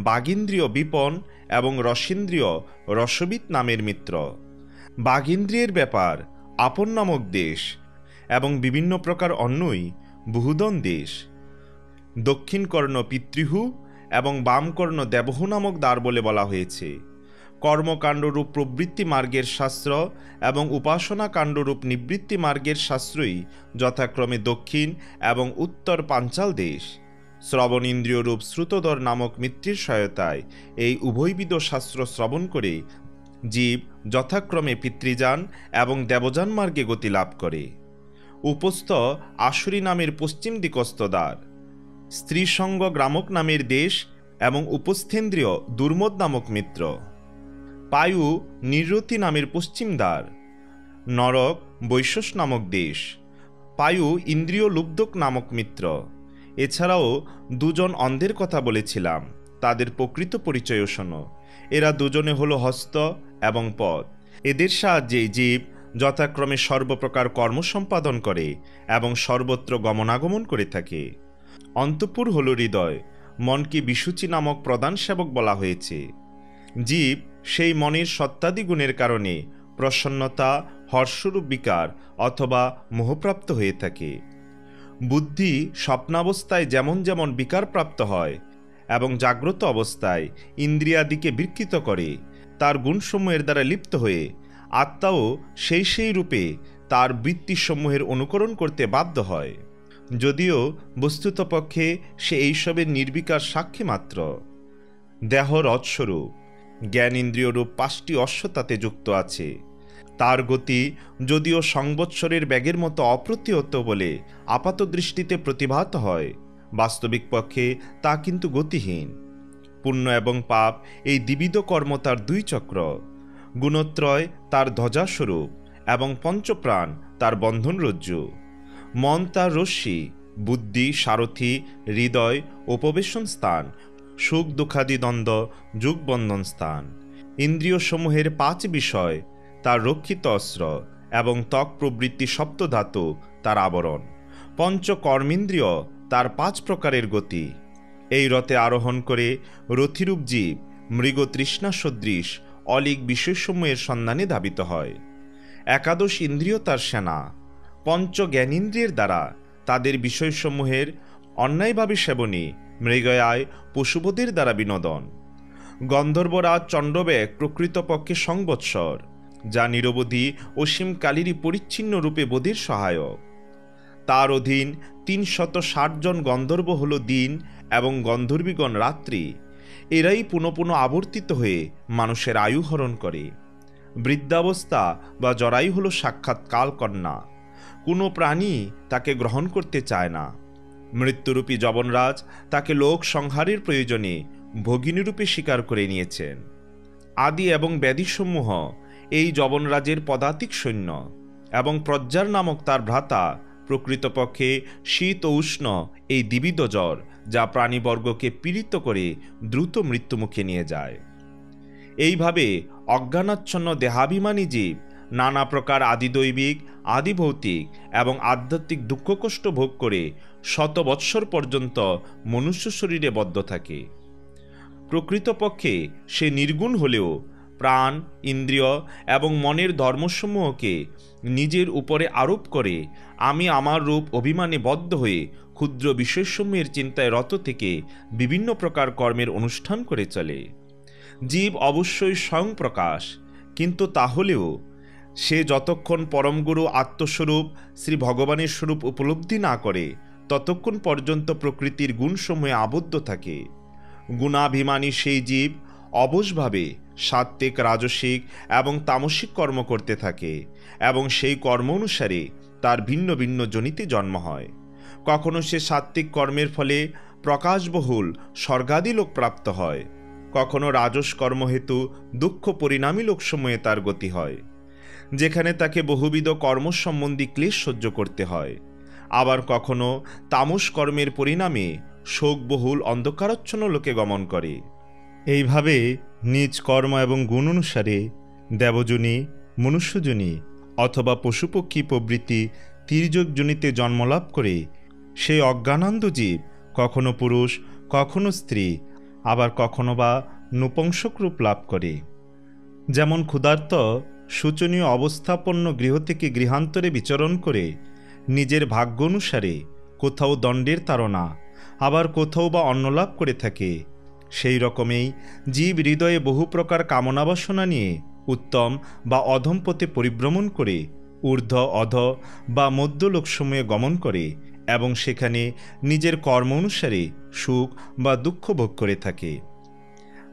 বাগিন্দ্রিয় বিপন এবং রসেন্দ্রিয় রসবিত নামের মিত্র। বাগিন্দ্রিয়ের ব্যাপার আপন নামক দেশ এবং বিভিন্ন প্রকার অন্যই বহুদন দেশ। দক্ষিণ কর্ণ পিতৃহু এবং বাম কর্ণ দেবহু নামক দ্বার বলে বলা হয়েছে। কর্মকাণ্ডরূপ প্রবৃত্তি মার্গের শাস্ত্র এবং উপাসনা কাণ্ডরূপ নিবৃত্তি মার্গের শাস্ত্রই যথাক্রমে দক্ষিণ এবং উত্তর পাঞ্চাল দেশ। শ্রবণ ইন্দ্রিয়রূপ শ্রুতধর নামক মিত্রের সহায়তায় এই উভয়বিধ শাস্ত্র শ্রবণ করে জীব যথাক্রমে পিতৃযান এবং দেবযান মার্গে গতি লাভ করে। উপস্থ আশুরি নামের পশ্চিম দিকস্থ দ্বার। স্ত্রীসঙ্গ গ্রামক নামের দেশ এবং উপস্থেন্দ্রিয় দুর্মদ নামক মিত্র। পায়ু নিরতি নামের পশ্চিম দ্বার। নরক বৈশস নামক দেশ। পায়ু ইন্দ্রিয় লুব্ধক নামক মিত্র। এছাড়াও দুজন অন্ধের কথা বলেছিলাম, তাদের প্রকৃত পরিচয় শোনো। এরা দুজনে হলো হস্ত এবং পদ। এদের সাহায্যে জীব যথাক্রমে সর্বপ্রকার কর্ম সম্পাদন করে এবং সর্বত্র গমনাগমন করে থাকে। অন্তঃপুর হল হৃদয়। মনকে বিশুচি নামক প্রধান সেবক বলা হয়েছে। জীব সেই মনের সত্তাদি গুণের কারণে প্রসন্নতা, হর্ষরূপ বিকার অথবা মোহপ্রাপ্ত হয়ে থাকে। বুদ্ধি স্বপ্নাবস্থায় যেমন যেমন বিকারপ্রাপ্ত হয় এবং জাগ্রত অবস্থায় ইন্দ্রিয়াদিকে বিকৃত করে, তার গুণসমূহের দ্বারা লিপ্ত হয়ে আত্মাও সেই সেই রূপে তার বৃত্তিসমূহের অনুকরণ করতে বাধ্য হয়, যদিও বস্তুতপক্ষে সে এইসবের নির্বিকার সাক্ষী মাত্র। দেহ রথস্বরূপ। জ্ঞান ইন্দ্রিয়রূপ 5টি অশ্ব তাতে যুক্ত আছে। তার গতি যদিও সংবৎসরের ব্যাগের মতো অপ্রতিহত বলে আপাত দৃষ্টিতে প্রতিভাত হয়, বাস্তবিক পক্ষে তা কিন্তু গতিহীন। পুণ্য এবং পাপ এই দ্বিবিধ কর্ম তার দুই চক্র। গুণত্রয় তার ধ্বজাস্বরূপ এবং পঞ্চপ্রাণ তার বন্ধন রজ্জু। মন তার রশ্মি, বুদ্ধি সারথি, হৃদয় উপবেশন স্থান, সুখ দুঃখাদি দ্বন্দ্ব যুগবন্ধন স্থান। ইন্দ্রিয়সমূহের 5 বিষয় তার রক্ষিত অস্ত্র এবং ত্বক প্রবৃত্তি সপ্তধাতু তার আবরণ। পঞ্চকর্মেন্দ্রিয় তার 5 প্রকারের গতি। এই রথে আরোহণ করে রথিরূপ জীব মৃগ তৃষ্ণা সদৃশ অলিক বিষয়সমূহের সন্ধানে ধাবিত হয়। একাদশ ইন্দ্রিয় তার সেনা। পঞ্চ জ্ঞানেন্দ্রিয়ের দ্বারা তাদের বিষয়সমূহের অন্যায়ভাবে সেবনী, মৃগয়ায় পশুবদের দ্বারা বিনোদন। গন্ধর্বরাজ চণ্ডবেগ প্রকৃতপক্ষে সংবৎসর, যা নিরবধি অসীমকালেরই পরিচ্ছিন্ন রূপে বোধের সহায়ক। তার অধীন 360 জন গন্ধর্ব হল দিন এবং গন্ধর্বীগণ রাত্রি। এরাই পুনঃ পুনঃ আবর্তিত হয়ে মানুষের আয়ু হরণ করে। বৃদ্ধাবস্থা বা জরায়ু হল সাক্ষাৎ কালকন্যা। কোনো প্রাণী তাকে গ্রহণ করতে চায় না। মৃত্যুরূপী যবনরাজ তাকে লোক সংহারের প্রয়োজনে ভগিনীরূপে স্বীকার করে নিয়েছেন। আদি এবং ব্যাধিসমূহ এই যবনরাজের পদাতিক সৈন্য এবং প্রজ্জার নামক তার ভ্রাতা প্রকৃতপক্ষে শীত ও উষ্ণ এই দ্বিবিধ জ্বর, যা প্রাণীবর্গকে পীড়িত করে দ্রুত মৃত্যুমুখে নিয়ে যায়। এইভাবে অজ্ঞানাচ্ছন্ন দেহাভিমানী জীব নানা প্রকার আদিদৈবিক, আদিভৌতিক এবং আধ্যাত্মিক দুঃখকষ্ট ভোগ করে 100 বৎসর পর্যন্ত মনুষ্য শরীরে বদ্ধ থাকে। প্রকৃতপক্ষে সে নির্গুণ হলেও প্রাণ, ইন্দ্রিয় এবং মনের ধর্মসমূহকে নিজের উপরে আরোপ করে আমি আমার রূপ অভিমানে বদ্ধ হয়ে ক্ষুদ্র বিষয়সমূহের চিন্তায় রত থেকে বিভিন্ন প্রকার কর্মের অনুষ্ঠান করে চলে। জীব অবশ্যই স্বয়ং প্রকাশ, কিন্তু তাহলেও সে যতক্ষণ পরমগুরু আত্মস্বরূপ শ্রী ভগবানের স্বরূপ উপলব্ধি না করে ততক্ষণ পর্যন্ত প্রকৃতির গুণসমূহে আবদ্ধ থাকে। গুণাভিমানী সেই জীব অবশভাবে সাত্ত্বিক, রাজসিক এবং তামসিক কর্ম করতে থাকে এবং সেই কর্ম অনুসারে তার ভিন্ন ভিন্ন যোনিতে জন্ম হয়। কখনো সে সাত্ত্বিক কর্মের ফলে প্রকাশবহুল স্বর্গাদি লোক প্রাপ্ত হয়, কখনো রাজস কর্ম হেতু দুঃখ পরিণামী লোকসমূহে তার গতি হয়, যেখানে তাকে বহুবিধ কর্ম সম্বন্ধী ক্লেশ সহ্য করতে হয়। আবার কখনো তামস কর্মের পরিণামে শোকবহুল অন্ধকারচ্ছন্ন লোকে গমন করে। এইভাবে নিজ কর্ম এবং গুণ অনুসারে দেবযোনি, মনুষ্যযোনি অথবা পশুপক্ষী প্রভৃতি তির্যক যোনিতে জন্মলাভ করে সেই অজ্ঞানান্ধ জীব কখনো পুরুষ, কখনো স্ত্রী, আবার কখনো বা নপুংসক রূপ লাভ করে। যেমন ক্ষুধার্ত শোচনীয় অবস্থাপন্ন গৃহ থেকে গৃহান্তরে বিচরণ করে নিজের ভাগ্য অনুসারে কোথাও দণ্ডের তাড়না, আবার কোথাও বা অন্নলাভ করে থাকে, সেই রকমেই জীব হৃদয়ে বহু প্রকার কামনা বাসনা নিয়ে উত্তম বা অধম পথে পরিভ্রমণ করে ঊর্ধ্ব, অধ বা মধ্যলোকসমূহে গমন করে এবং সেখানে নিজের কর্ম অনুসারে সুখ বা দুঃখ ভোগ করে থাকে।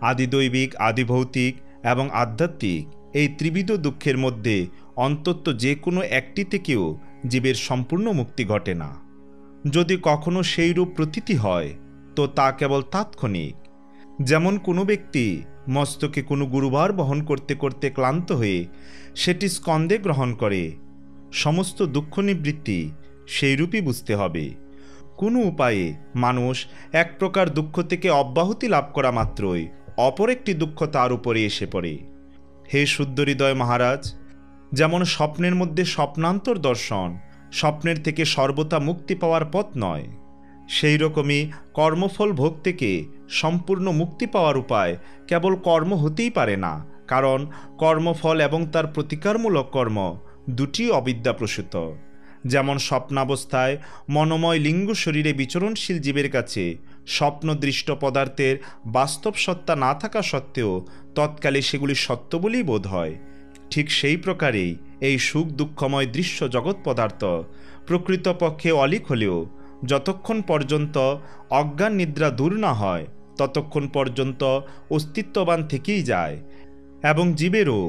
আদিদৈবিক, আদিভৌতিক এবং আধ্যাত্মিক এই ত্রিবিধ দুঃখের মধ্যে অন্তত যে কোনো একটি থেকেও জীবের সম্পূর্ণ মুক্তি ঘটে না। যদি কখনো সেই রূপ প্রতীতি হয় তো তা কেবল তাৎক্ষণিক। যেমন কোনো ব্যক্তি মস্তকে কোনো গুরুভার বহন করতে করতে ক্লান্ত হয়ে সেটি স্কন্ধে গ্রহণ করে, সমস্ত দুঃখ নিবৃত্তি সেই রূপই বুঝতে হবে। কোনো উপায়ে মানুষ এক প্রকার দুঃখ থেকে অব্যাহতি লাভ করা মাত্রই অপর একটি দুঃখ তার উপরে এসে পড়ে। হে শুদ্ধ হৃদয় মহারাজ, যেমন স্বপ্নের মধ্যে স্বপ্নান্তর দর্শন স্বপ্নের থেকে সর্বদা মুক্তি পাওয়ার পথ নয়, সেই রকমই কর্মফল ভোগ থেকে সম্পূর্ণ মুক্তি পাওয়ার উপায় কেবল কর্ম হতেই পারে না, কারণ কর্মফল এবং তার প্রতিকারমূলক কর্ম দুটি অবিদ্যাপ্রসূত। যেমন স্বপ্নাবস্থায় মনোময় লিঙ্গ শরীরে বিচরণশীল জীবের কাছে স্বপ্নদৃষ্ট পদার্থের বাস্তব সত্তা না থাকা সত্ত্বেও তৎকালে সেগুলি সত্য বলেই বোধ হয়, ঠিক সেই প্রকারেই এই সুখ দুঃখময় দৃশ্য জগৎ পদার্থ প্রকৃতপক্ষে অলীক হলেও যতক্ষণ পর্যন্ত অজ্ঞান নিদ্রা দূর না হয় ততক্ষণ পর্যন্ত অস্তিত্ববান থেকেই যায় এবং জীবেরও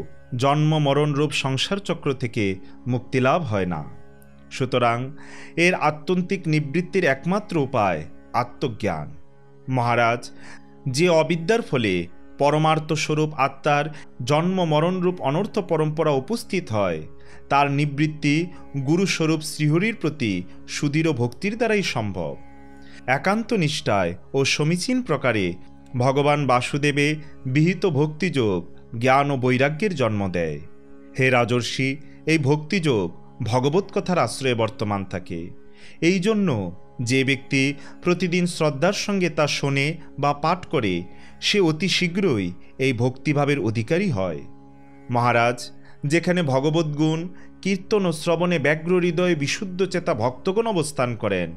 জন্ম মরণরূপ সংসার চক্র থেকে মুক্তিলাভ হয় না। সুতরাং এর আত্যন্তিক নিবৃত্তির একমাত্র উপায় আত্মজ্ঞান। মহারাজ, যে অবিদ্যার ফলে পরমার্থস্বরূপ আত্মার জন্ম মরণরূপ অনর্থ পরম্পরা উপস্থিত হয়, তার নিবৃত্তি গুরুস্বরূপ শ্রীহরির প্রতি সুদৃঢ় ভক্তির দ্বারাই সম্ভব। একান্ত নিষ্ঠায় ও সমীচীন প্রকারে ভগবান বাসুদেবে বিহিত ভক্তিযোগ জ্ঞান ও বৈরাগ্যের জন্ম দেয়। হে রাজর্ষি, এই ভক্তিযোগ ভগবৎ কথার আশ্রয়ে বর্তমান থাকে। এই জন্য যে ব্যক্তি প্রতিদিন শ্রদ্ধার সঙ্গে তা শোনে বা পাঠ করে সে অতি শীঘ্রই এই ভক্তিভাবের অধিকারী হয়। মহারাজ, যেখানে ভগবদ্গুণ কীর্তন ও শ্রবণে ব্যগ্র হৃদয়ে বিশুদ্ধ চেতা ভক্তগণ অবস্থান করেন,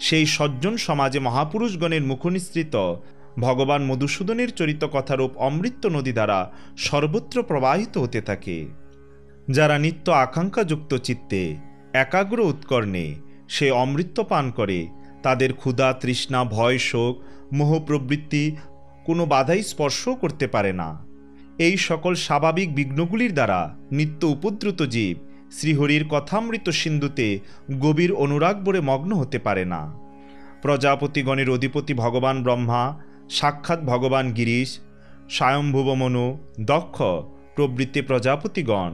সেই সজ্জন সমাজে মহাপুরুষগণের মুখনিসৃত ভগবান মধুসূদনের চরিত কথারূপ অমৃত নদী দ্বারা সর্বত্র প্রবাহিত হতে থাকে। যারা নিত্য আকাঙ্ক্ষাযুক্ত চিত্তে একাগ্র উৎকর্ণে সে অমৃত পান করে, তাদের ক্ষুধা, তৃষ্ণা, ভয়, শোক, মোহ প্রবৃত্তি কোনো বাধাই স্পর্শও করতে পারে না। এই সকল স্বাভাবিক বিঘ্নগুলির দ্বারা নিত্য উপদ্রুত জীব শ্রীহরির কথামৃত সিন্ধুতে গভীর অনুরাগ ভরে মগ্ন হতে পারে না। প্রজাপতিগণের অধিপতি ভগবান ব্রহ্মা, সাক্ষাৎ ভগবান গিরিশ, স্বয়ম্ভুব মনু, দক্ষ প্রভৃতি প্রজাপতিগণ,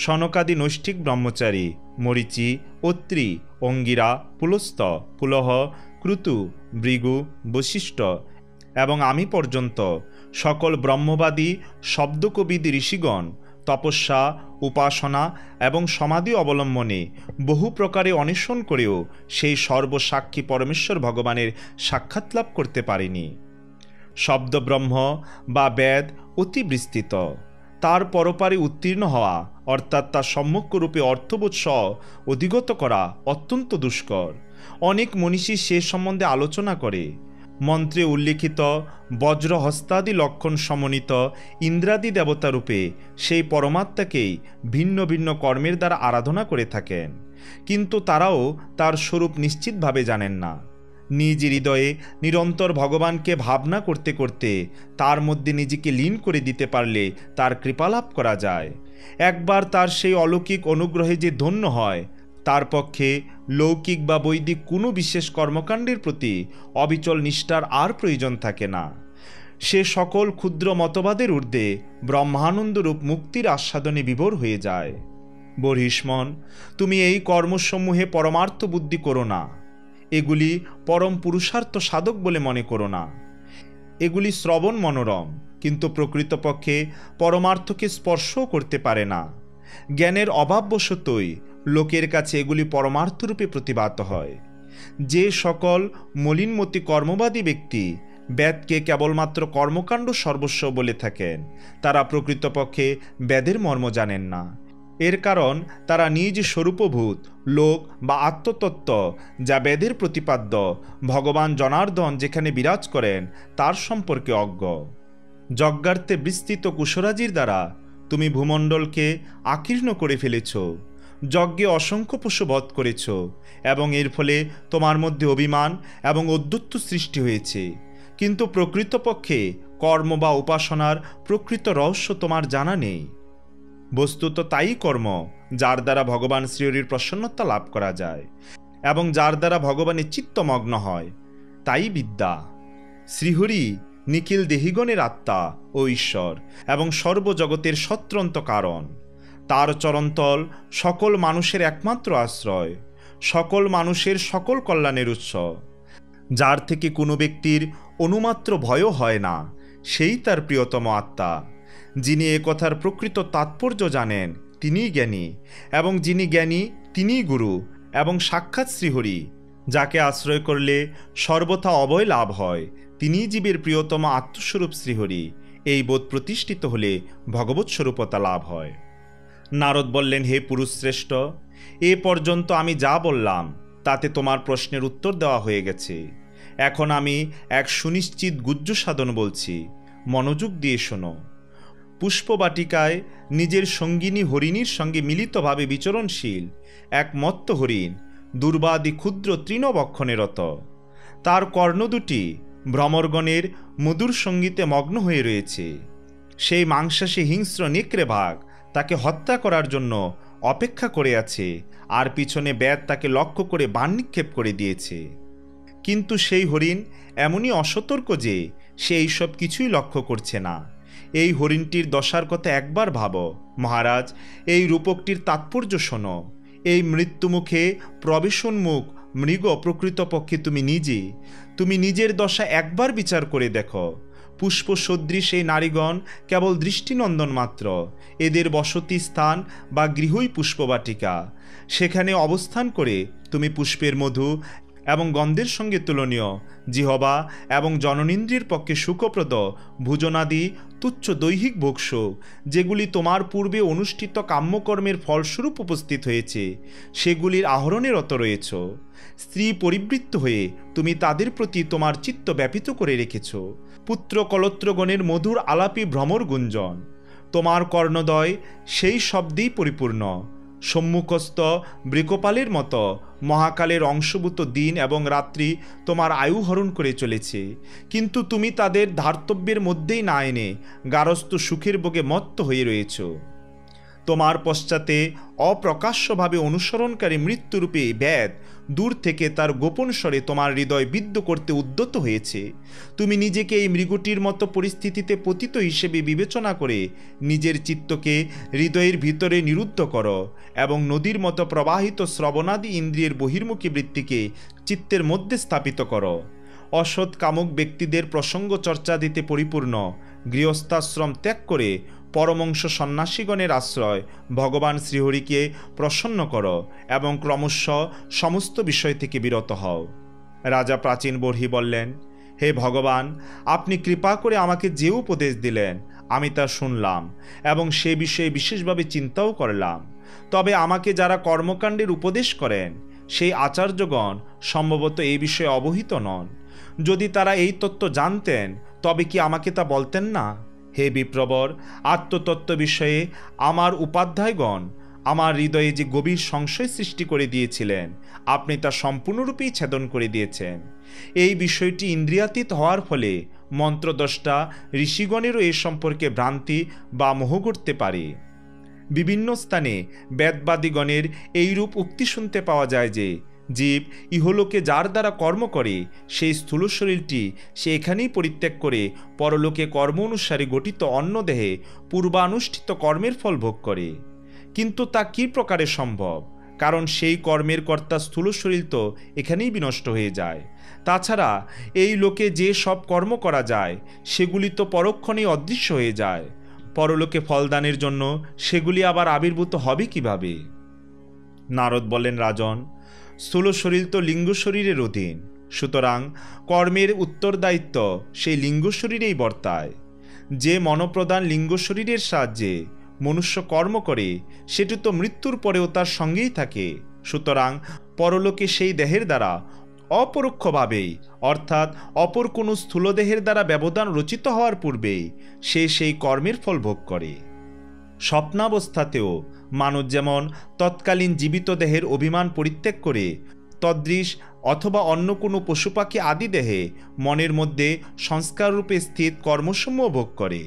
সনকাদি নৈষ্ঠিক ব্রহ্মচারী, মরীচি, অত্রি, অঙ্গিরা, পুলস্ত, পুলহ, ক্রুতু, ভৃগু, বশিষ্ঠ এবং আমি পর্যন্ত সকল ব্রহ্মবাদী শব্দকবিদ ঋষিগণ তপস্যা, উপাসনা এবং সমাধি অবলম্বনে বহু প্রকারে অন্বেষণ করেও সেই সর্বসাক্ষী পরমেশ্বর ভগবানের সাক্ষাৎ লাভ করতে পারেনি। শব্দব্রহ্ম বা বেদ অতি বিস্তৃত, তার পরপারে উত্তীর্ণ হওয়া অর্থাৎ তার সম্যকরূপে অর্থবোধ সহ অধিগত করা অত্যন্ত দুষ্কর। অনেক মনীষী সে সম্বন্ধে আলোচনা করে। মন্ত্রে উল্লিখিত বজ্রহস্তাদি লক্ষণ সমন্বিত ইন্দ্রাদি দেবতারূপে সেই পরমাত্মাকেই ভিন্ন ভিন্ন কর্মের দ্বারা আরাধনা করে থাকেন, কিন্তু তারাও তার স্বরূপ নিশ্চিতভাবে জানেন না। নিজ হৃদয়ে নিরন্তর ভগবানকে ভাবনা করতে করতে তার মধ্যে নিজেকে লীন করে দিতে পারলে তার কৃপালাভ করা যায়। একবার তার সেই অলৌকিক অনুগ্রহে যে ধন্য হয়, তার পক্ষে লৌকিক বা বৈদিক কোনো বিশেষ কর্মকাণ্ডের প্রতি অবিচল নিষ্ঠার আর প্রয়োজন থাকে না। সে সকল ক্ষুদ্র মতবাদের ঊর্ধ্বে ব্রহ্মানন্দরূপ মুক্তির আস্বাদনে বিভোর হয়ে যায়। বর্হিষ্মণ, তুমি এই কর্মসমূহে পরমার্থ বুদ্ধি করো না। এগুলি পরম পুরুষার্থ সাধক বলে মনে করো না। এগুলি শ্রবণ মনোরম, কিন্তু প্রকৃতপক্ষে পরমার্থকে স্পর্শও করতে পারে না। জ্ঞানের অভাববশতই লোকের কাছে এগুলি পরমার্থরূপে প্রতিভাত হয়। যে সকল মলিনমতি কর্মবাদী ব্যক্তি বেদকে কেবলমাত্র কর্মকাণ্ড সর্বস্ব বলে থাকেন, তারা প্রকৃতপক্ষে বেদের মর্ম জানেন না। এর কারণ তারা নিজ স্বরূপভূত লোক বা আত্মতত্ত্ব, যা বেদের প্রতিপাদ্য ভগবান জনার্দন যেখানে বিরাজ করেন, তার সম্পর্কে অজ্ঞ। যজ্ঞার্থে বিস্তৃত কুশরাজির দ্বারা তুমি ভূমণ্ডলকে আকীর্ণ করে ফেলেছ, যজ্ঞে অসংখ্য পশু বধ করেছ, এবং এর ফলে তোমার মধ্যে অভিমান এবং ঔদ্ধত্য সৃষ্টি হয়েছে। কিন্তু প্রকৃতপক্ষে কর্ম বা উপাসনার প্রকৃত রহস্য তোমার জানা নেই। বস্তুত তাই কর্ম যার দ্বারা ভগবান শ্রীহরির প্রসন্নতা লাভ করা যায়, এবং যার দ্বারা ভগবানের চিত্তমগ্ন হয়, তাই বিদ্যা। শ্রীহরি নিখিল দেহিগণের আত্মা ও ঈশ্বর এবং সর্বজগতের স্বতন্ত্র কারণ। তার চরণতল সকল মানুষের একমাত্র আশ্রয়, সকল মানুষের সকল কল্যাণের উৎস। যার থেকে কোনো ব্যক্তির অনুমাত্র ভয়ও হয় না, সেই তার প্রিয়তম আত্মা। যিনি এ কথার প্রকৃত তাৎপর্য জানেন, তিনিই জ্ঞানী, এবং যিনি জ্ঞানী তিনিই গুরু এবং সাক্ষাৎ শ্রীহরি। যাকে আশ্রয় করলে সর্বথা অভয় লাভ হয়, তিনিই জীবের প্রিয়তম আত্মস্বরূপ শ্রীহরি। এই বোধ প্রতিষ্ঠিত হলে ভগবৎ স্বরূপতা লাভ হয়। নারদ বললেন, হে পুরুষ শ্রেষ্ঠ, এ পর্যন্ত আমি যা বললাম তাতে তোমার প্রশ্নের উত্তর দেওয়া হয়ে গেছে। এখন আমি এক সুনিশ্চিত গুহ্য সাধন বলছি, মনোযোগ দিয়ে শোনো। পুষ্পবাটিকায় নিজের সঙ্গিনী হরিণীর সঙ্গে মিলিতভাবে বিচরণশীল এক মত্ত হরিণ দুর্বাদি ক্ষুদ্র তৃণবক্ষণে রত। তার কর্ণ দুটি ভ্রমরগণের মধুর সঙ্গীতে মগ্ন হয়ে রয়েছে। সেই মাংসাশী হিংস্র নেকড়ে ভাগ তাকে হত্যা করার জন্য অপেক্ষা করে আছে, আর পিছনে ব্যাত তাকে লক্ষ্য করে বাণ নিক্ষেপ করে দিয়েছে। কিন্তু সেই হরিণ এমনই অসতর্ক যে সে এইসব কিছুই লক্ষ্য করছে না। এই হরিণটির দশার কথা একবার ভাবো মহারাজ। এই রূপকটির তাৎপর্য শোনো। এই মৃত্যুমুখে প্রবেশোন্মুখ মৃগ প্রকৃতপক্ষে তুমি নিজের দশা একবার বিচার করে দেখো। পুষ্প সদৃশ এই নারীগণ কেবল দৃষ্টিনন্দন মাত্র। এদের বসতি স্থান বা গৃহই পুষ্পবাটিকা। সেখানে অবস্থান করে তুমি পুষ্পের মধু এবং গন্ধের সঙ্গে তুলনীয় জিহবা এবং জননেন্দ্রিয়ের পক্ষে সুখপ্রদ ভোজনাদি তুচ্ছ দৈহিক ভোগসুখ, যেগুলি তোমার পূর্বে অনুষ্ঠিত কাম্যকর্মের ফলস্বরূপ উপস্থিত হয়েছে, সেগুলির আহরণে রত রয়েছ। স্ত্রী পরিবৃত্ত হয়ে তুমি তাদের প্রতি তোমার চিত্ত ব্যাপিত করে রেখেছ। পুত্র কলত্রগণের মধুর আলাপী ভ্রমর গুঞ্জন। তোমার কর্ণদ্বয় সেই শব্দেই পরিপূর্ণ। সম্মুখস্থ বৃকপালের মতো মহাকালের অংশভূত দিন এবং রাত্রি তোমার আয়ু হরণ করে চলেছে, কিন্তু তুমি তাদের ধার্তব্যের মধ্যেই না এনে গারস্থ সুখের ভোগে মত্ত হয়ে রয়েছ। তোমার পশ্চাতে অপ্রকাশ্যভাবে অনুসরণকারী মৃত্যুরূপে ব্যাধ দূর থেকে তার গোপন স্বরে তোমার হৃদয় বিদ্ধ করতে উদ্যত হয়েছে। তুমি নিজেকে এই মৃগটির মতো পরিস্থিতিতে পতিত হিসেবে বিবেচনা করে নিজের চিত্তকে হৃদয়ের ভিতরে নিরুদ্ধ করো এবং নদীর মতো প্রবাহিত শ্রবণাদি ইন্দ্রিয়ের বহির্মুখী বৃত্তিকে চিত্তের মধ্যে স্থাপিত করো। অসৎ কামুক ব্যক্তিদের প্রসঙ্গ চর্চাদিতে পরিপূর্ণ গৃহস্থাশ্রম ত্যাগ করে পরমংশ সন্ন্যাসীগণের আশ্রয় ভগবান শ্রীহরিকে প্রসন্ন করো এবং ক্রমশ সমস্ত বিষয় থেকে বিরত হও। রাজা প্রাচীন বর্হি বললেন, হে ভগবান, আপনি কৃপা করে আমাকে যে উপদেশ দিলেন আমি তা শুনলাম এবং সে বিষয়ে বিশেষভাবে চিন্তাও করলাম। তবে আমাকে যারা কর্মকাণ্ডের উপদেশ করেন সেই আচার্যগণ সম্ভবত এই বিষয়ে অবহিত নন। যদি তারা এই তত্ত্ব জানতেন তবে কি আমাকে তা বলতেন না? হে বিপ্রবর, আত্মতত্ত্ব বিষয়ে আমার উপাধ্যায়গণ আমার হৃদয়ে যে গভীর সংশয় সৃষ্টি করে দিয়েছিলেন, আপনি তা সম্পূর্ণরূপেই ছেদন করে দিয়েছেন। এই বিষয়টি ইন্দ্রিয়াতীত হওয়ার ফলে মন্ত্রদ্রষ্টা ঋষিগণেরও এ সম্পর্কে ভ্রান্তি বা মোহ করতে পারে। বিভিন্ন স্থানে বেদবাদীগণের এইরূপ উক্তি শুনতে পাওয়া যায় যে, জীব ইহলোকে যার দ্বারা কর্ম করে সেই স্থূল শরীরটি সে এখানেই পরিত্যাগ করে পরলোকে কর্ম অনুসারে গঠিত অন্য দেহে পূর্বানুষ্ঠিত কর্মের ফল ভোগ করে। কিন্তু তা কী প্রকারে সম্ভব? কারণ সেই কর্মের কর্তা স্থূল শরীর তো এখানেই বিনষ্ট হয়ে যায়। তাছাড়া এই লোকে যে সব কর্ম করা যায় সেগুলি তো পরক্ষণেই অদৃশ্য হয়ে যায়। পরলোকে ফলদানের জন্য সেগুলি আবার আবির্ভূত হবে কিভাবে? নারদ বলেন, রাজন, স্থূল শরীর তো লিঙ্গ শরীরের অধীন, সুতরাং কর্মের উত্তরদায়িত্ব সেই লিঙ্গ শরীরেই বর্তায়। যে মনপ্রধান লিঙ্গ শরীরের সাহায্যে মনুষ্য কর্ম করে সেটি তো মৃত্যুর পরেও তার সঙ্গেই থাকে। সুতরাং পরলোকে সেই দেহের দ্বারা অপরোক্ষভাবেই, অর্থাৎ অপর কোনো স্থূলদেহের দ্বারা ব্যবধান রচিত হওয়ার পূর্বেই সে সেই কর্মের ফল ভোগ করে। স্বপ্নাবস্থাতেও মানুষ যেমন তৎকালীন জীবিত দেহের অভিমান পরিত্যাগ করে তদৃশ অথবা অন্য কোনো পশু পাখি আদি দেহে মনের মধ্যে সংস্কাররূপে স্থিত কর্মসমূহ ভোগ করে,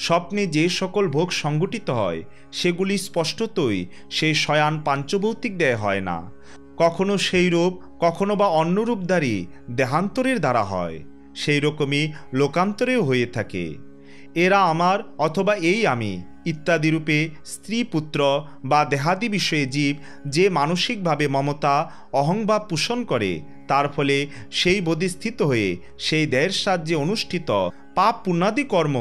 স্বপ্নে যে সকল ভোগ সংগঠিত হয় সেগুলি স্পষ্টতই সেই শয়ান পাঞ্চভৌতিক দেহে হয় না। কখনো সেই রূপ, কখনো বা অন্য রূপধারী দেহান্তরের দ্বারা হয়, সেই রকমই লোকান্তরেও হয়ে থাকে। এরা আমার অথবা এই আমি ইত্যাদি রূপে স্ত্রী, পুত্র বা দেহাদি বিষয়ে জীব যে মানসিকভাবে মমতা অহংভাব পোষণ করে, তার ফলে সেই বোধি স্থিত হয়ে সেই দেহের সাহায্যে অনুষ্ঠিত পাপ পুণ্যাদি কর্ম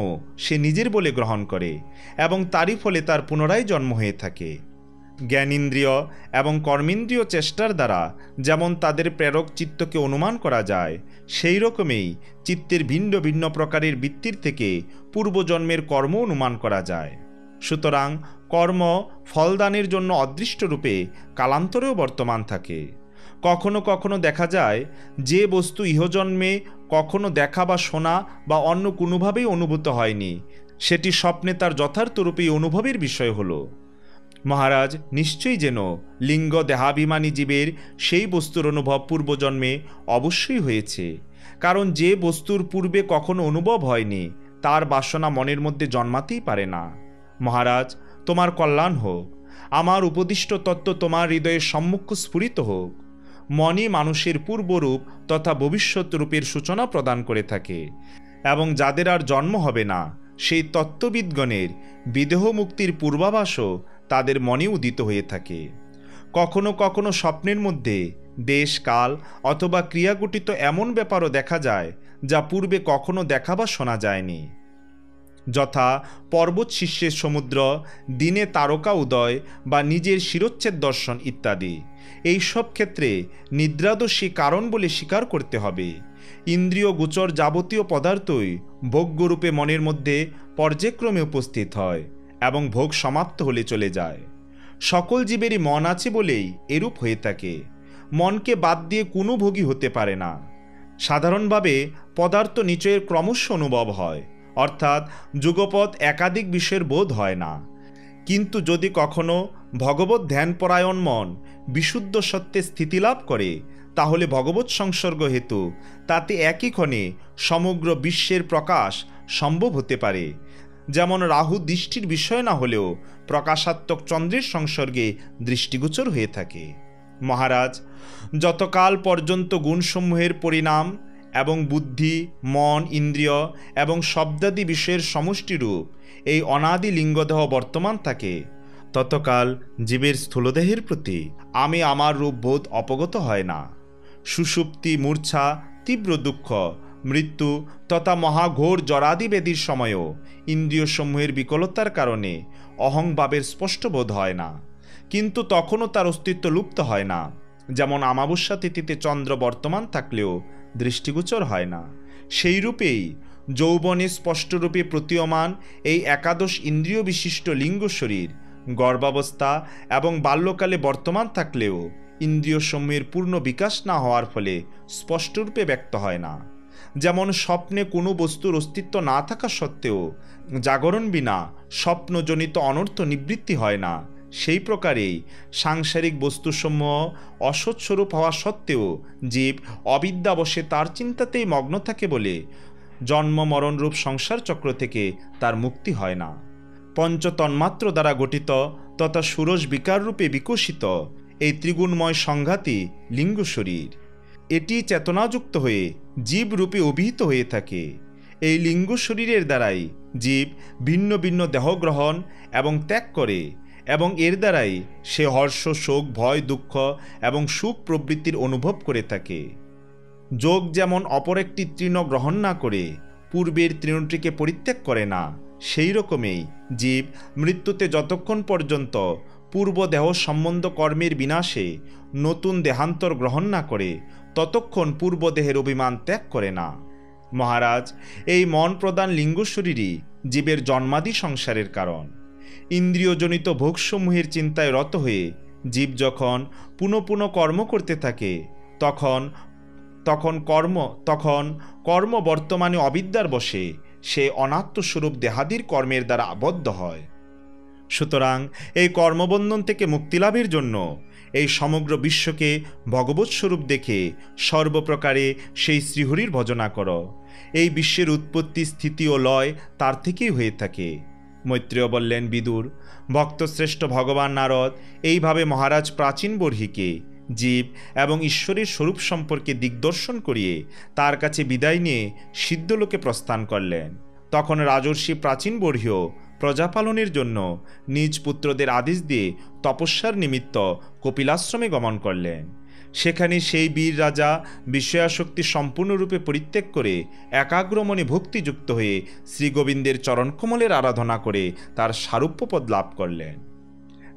সে নিজের বলে গ্রহণ করে এবং তারই ফলে তার পুনরায় জন্ম হয়ে থাকে। জ্ঞানেন্দ্রিয় এবং কর্মেন্দ্রীয় চেষ্টার দ্বারা যেমন তাদের প্রেরক চিত্তকে অনুমান করা যায়, সেই রকমেই চিত্তের ভিন্ন ভিন্ন প্রকারের বৃত্তির থেকে পূর্বজন্মের কর্ম অনুমান করা যায়। সুতরাং কর্ম ফলদানের জন্য অদৃষ্টরূপে কালান্তরেও বর্তমান থাকে। কখনো কখনো দেখা যায় যে বস্তু ইহজন্মে কখনো দেখা বা শোনা বা অন্য কোনোভাবেই অনুভূত হয়নি, সেটি স্বপ্নে তার যথার্থরূপে অনুভবের বিষয় হলো। মহারাজ, নিশ্চয়ই যেন লিঙ্গ দেহাভিমানী জীবের সেই বস্তুর অনুভব পূর্বজন্মে অবশ্যই হয়েছে, কারণ যে বস্তুর পূর্বে কখনো অনুভব হয়নি তার বাসনা মনের মধ্যে জন্মাতেই পারে না। মহারাজ, তোমার কল্যাণ হোক। আমার উপদিষ্ট তত্ত্ব তোমার হৃদয়ের সম্মুখ স্ফুরিত হোক। মনই মানুষের পূর্বরূপ তথা ভবিষ্যৎ রূপের সূচনা প্রদান করে থাকে এবং যাদের আর জন্ম হবে না সেই তত্ত্ববিদগণের বিদেহ মুক্তির পূর্বাভাসও তাদের মনে উদিত হয়ে থাকে। কখনো কখনো স্বপ্নের মধ্যে দেশ, কাল অথবা ক্রিয়াগঠিত এমন ব্যাপারও দেখা যায় যা পূর্বে কখনো দেখা বা শোনা যায়নি, যথা পর্বত শীর্ষের সমুদ্র, দিনে তারকা উদয় বা নিজের শিরচ্ছেদ দর্শন ইত্যাদি। এই সব ক্ষেত্রে নিদ্রাদোষী কারণ বলে স্বীকার করতে হবে। ইন্দ্রিয় গোচর যাবতীয় পদার্থই ভোগ্যরূপে মনের মধ্যে পর্যায়ক্রমে উপস্থিত হয় এবং ভোগ সমাপ্ত হলে চলে যায়। সকল জীবেরই মন আছে বলেই এরূপ হয়ে থাকে। মনকে বাদ দিয়ে কোনো ভোগই হতে পারে না। সাধারণভাবে পদার্থ নিচয়ের ক্রমশ অনুভব হয়, অর্থাৎ যুগপৎ একাধিক বিষয়ের বোধ হয় না। কিন্তু যদি কখনো ভগবত ধ্যানপরায়ণ মন বিশুদ্ধ সত্যে স্থিতিলাভ করে, তাহলে ভগবত সংসর্গ হেতু তাতে একই ক্ষণে সমগ্র বিশ্বের প্রকাশ সম্ভব হতে পারে। যেমন রাহু দৃষ্টির বিষয় না হলেও প্রকাশাত্মক চন্দ্রের সংসর্গে দৃষ্টিগোচর হয়ে থাকে। মহারাজ, যতকাল পর্যন্ত গুণসমূহের পরিণাম এবং বুদ্ধি, মন, ইন্দ্রিয় এবং শব্দাদি বিষয়ের সমষ্টিরূপ এই অনাদি লিঙ্গদেহ বর্তমান থাকে, ততকাল জীবের স্থূলদেহের প্রতি আমি আমার রূপবোধ অপগত হয় না। সুষুপ্তি, মূর্ছা, তীব্র দুঃখ, মৃত্যু তথা মহাঘোর জরাদি ব্যাধির সময়ও ইন্দ্রিয়সমূহের বিকলতার কারণে অহংভাবের স্পষ্ট বোধ হয় না, কিন্তু তখনও তার অস্তিত্ব লুপ্ত হয় না। যেমন আমাবস্যা তিথিতে চন্দ্র বর্তমান থাকলেও দৃষ্টিগোচর হয় না, সেই রূপেই যৌবনে স্পষ্টরূপে প্রতীয়মান এই একাদশ ইন্দ্রিয় বিশিষ্ট লিঙ্গ শরীর গর্ভাবস্থা এবং বাল্যকালে বর্তমান থাকলেও ইন্দ্রিয়সমূহের পূর্ণ বিকাশ না হওয়ার ফলে স্পষ্টরূপে ব্যক্ত হয় না। যেমন স্বপ্নে কোনো বস্তুর অস্তিত্ব না থাকা সত্ত্বেও জাগরণ বিনা স্বপ্নজনিত অনর্থ নিবৃত্তি হয় না, সেই প্রকারেই সাংসারিক বস্তুসমূহ অসৎস্বরূপ হওয়া সত্ত্বেও জীব অবিদ্যাবশে তার চিন্তাতেই মগ্ন থাকে বলে জন্ম মরণরূপ সংসার চক্র থেকে তার মুক্তি হয় না। পঞ্চতন্মাত্র দ্বারা গঠিত তথা ষোড়শ বিকাররূপে বিকশিত এই ত্রিগুণময় সংঘাতই লিঙ্গ শরীর। এটি চেতনাযুক্ত হয়ে জীব রূপে অভিহিত হয়ে থাকে। এই লিঙ্গ শরীরের দ্বারাই জীব ভিন্ন ভিন্ন দেহ গ্রহণ এবং ত্যাগ করে এবং এর দ্বারাই সে হর্ষ, শোক, ভয়, দুঃখ এবং সুখ প্রবৃত্তির অনুভব করে থাকে। যোগ যেমন অপর একটি তৃণ গ্রহণ না করে পূর্বের তৃণটিকে পরিত্যাগ করে না, সেই রকমেই জীব মৃত্যুতে যতক্ষণ পর্যন্ত পূর্ব দেহ সম্বন্ধ কর্মের বিনাশে নতুন দেহান্তর গ্রহণ না করে ততক্ষণ পূর্ব দেহের অভিমান ত্যাগ করে না। মহারাজ, এই মন প্রদান লিঙ্গ শরীরই জীবের জন্মাদি সংসারের কারণ। ইন্দ্রিয়জনিত ভোগসমূহের চিন্তায় রত হয়ে জীব যখন পুনঃ পুনঃ কর্ম করতে থাকে তখন কর্ম বর্তমানে অবিদ্যার বশে সে অনাত্মস্বরূপ দেহাদির কর্মের দ্বারা আবদ্ধ হয়। সুতরাং এই কর্মবন্ধন থেকে মুক্তিলাভের জন্য এই সমগ্র বিশ্বকে ভগবৎস্বরূপ দেখে সর্বপ্রকারে সেই শ্রীহরির ভজনা কর। এই বিশ্বের উৎপত্তি, স্থিতি ও লয় তার থেকেই হয়ে থাকে। মৈত্রেয় বললেন, বিদুর, ভক্তশ্রেষ্ঠ ভগবান নারদ এইভাবে মহারাজ প্রাচীন বর্হিকে জীব এবং ঈশ্বরের স্বরূপ সম্পর্কে দিগদর্শন করিয়ে তার কাছে বিদায় নিয়ে সিদ্ধলোকে প্রস্থান করলেন। তখন রাজর্ষি প্রাচীন বর্হিও প্রজাপালনের জন্য নিজ পুত্রদের আদেশ দিয়ে তপস্যার নিমিত্ত কপিলাশ্রমে গমন করলেন। সেখানে সেই বীর রাজা বিষয়াসক্তি সম্পূর্ণরূপে পরিত্যাগ করে একাগ্রমনে ভক্তিযুক্ত হয়ে শ্রীগোবিন্দের চরণকমলের আরাধনা করে তার সারূপ্যপদ লাভ করলেন।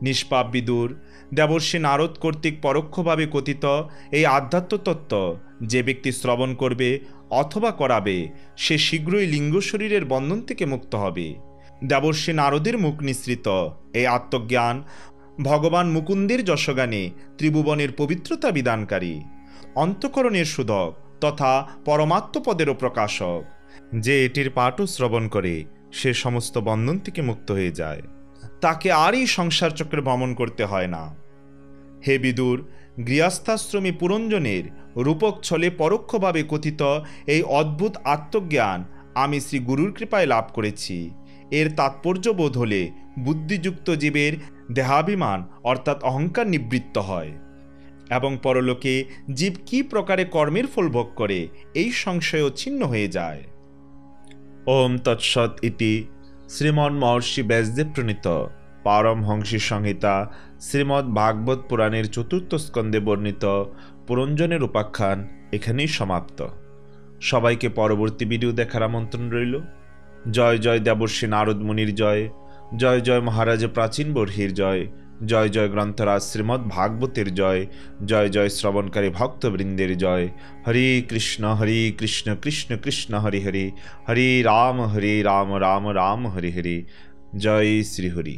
নিষ্পাপ বিদুর, দেবর্ষি নারদ কর্তৃক পরোক্ষভাবে কথিত এই আধ্যাত্ম তত্ত্ব যে ব্যক্তি শ্রবণ করবে অথবা করাবে সে শীঘ্রই লিঙ্গ শরীরের বন্ধন থেকে মুক্ত হবে। দেবর্ষি নারদের মুখ নিঃসৃত এই আত্মজ্ঞান ভগবান মুকুন্দের যশগানে ত্রিভুবনের পবিত্রতা বিধানকারী, অন্তঃকরণের শোধক তথা পরমাত্মপদেরও প্রকাশক। যে এটির পাঠও শ্রবণ করে সে সমস্ত বন্ধন থেকে মুক্ত হয়ে যায়, তাকে আর এই সংসার চক্রে ভ্রমণ করতে হয় না। হে বিদুর, গৃহস্থাশ্রমী পুরঞ্জনের রূপক ছলে পরোক্ষভাবে কথিত এই অদ্ভুত আত্মজ্ঞান আমি শ্রী গুরুর কৃপায় লাভ করেছি। এর তাৎপর্য বোধ হলে বুদ্ধিযুক্ত জীবের দেহাভিমান অর্থাৎ অহংকার নিবৃত্ত হয় এবং পরলোকে জীব কি প্রকারে কর্মের ফল ভোগ করে এই সংশয়ও ছিন্ন হয়ে যায়। ওম তৎসৎ ইতি শ্রীমন মহর্ষি ব্যাসদেব প্রণীত পারমহংসী সংহিতা শ্রীমদ্ ভাগবত পুরাণের চতুর্থ স্কন্ধে বর্ণিত পুরঞ্জনের উপাখ্যান এখানেই সমাপ্ত। সবাইকে পরবর্তী ভিডিও দেখার আমন্ত্রণ রইল। জয় জয় দেবর্ষি নারদ মুনির জয়, জয় জয় মহারাজ প্রাচীন বর্হির জয়, জয় জয় গ্রন্থরাজ শ্রীমদ্ ভাগবতের জয়, জয় জয় শ্রবণকারী ভক্তবৃন্দের জয়। হরে কৃষ্ণ কৃষ্ণ কৃষ্ণ হরি হরি, হরে রাম রাম রাম হরে হরে। জয় শ্রীহরি।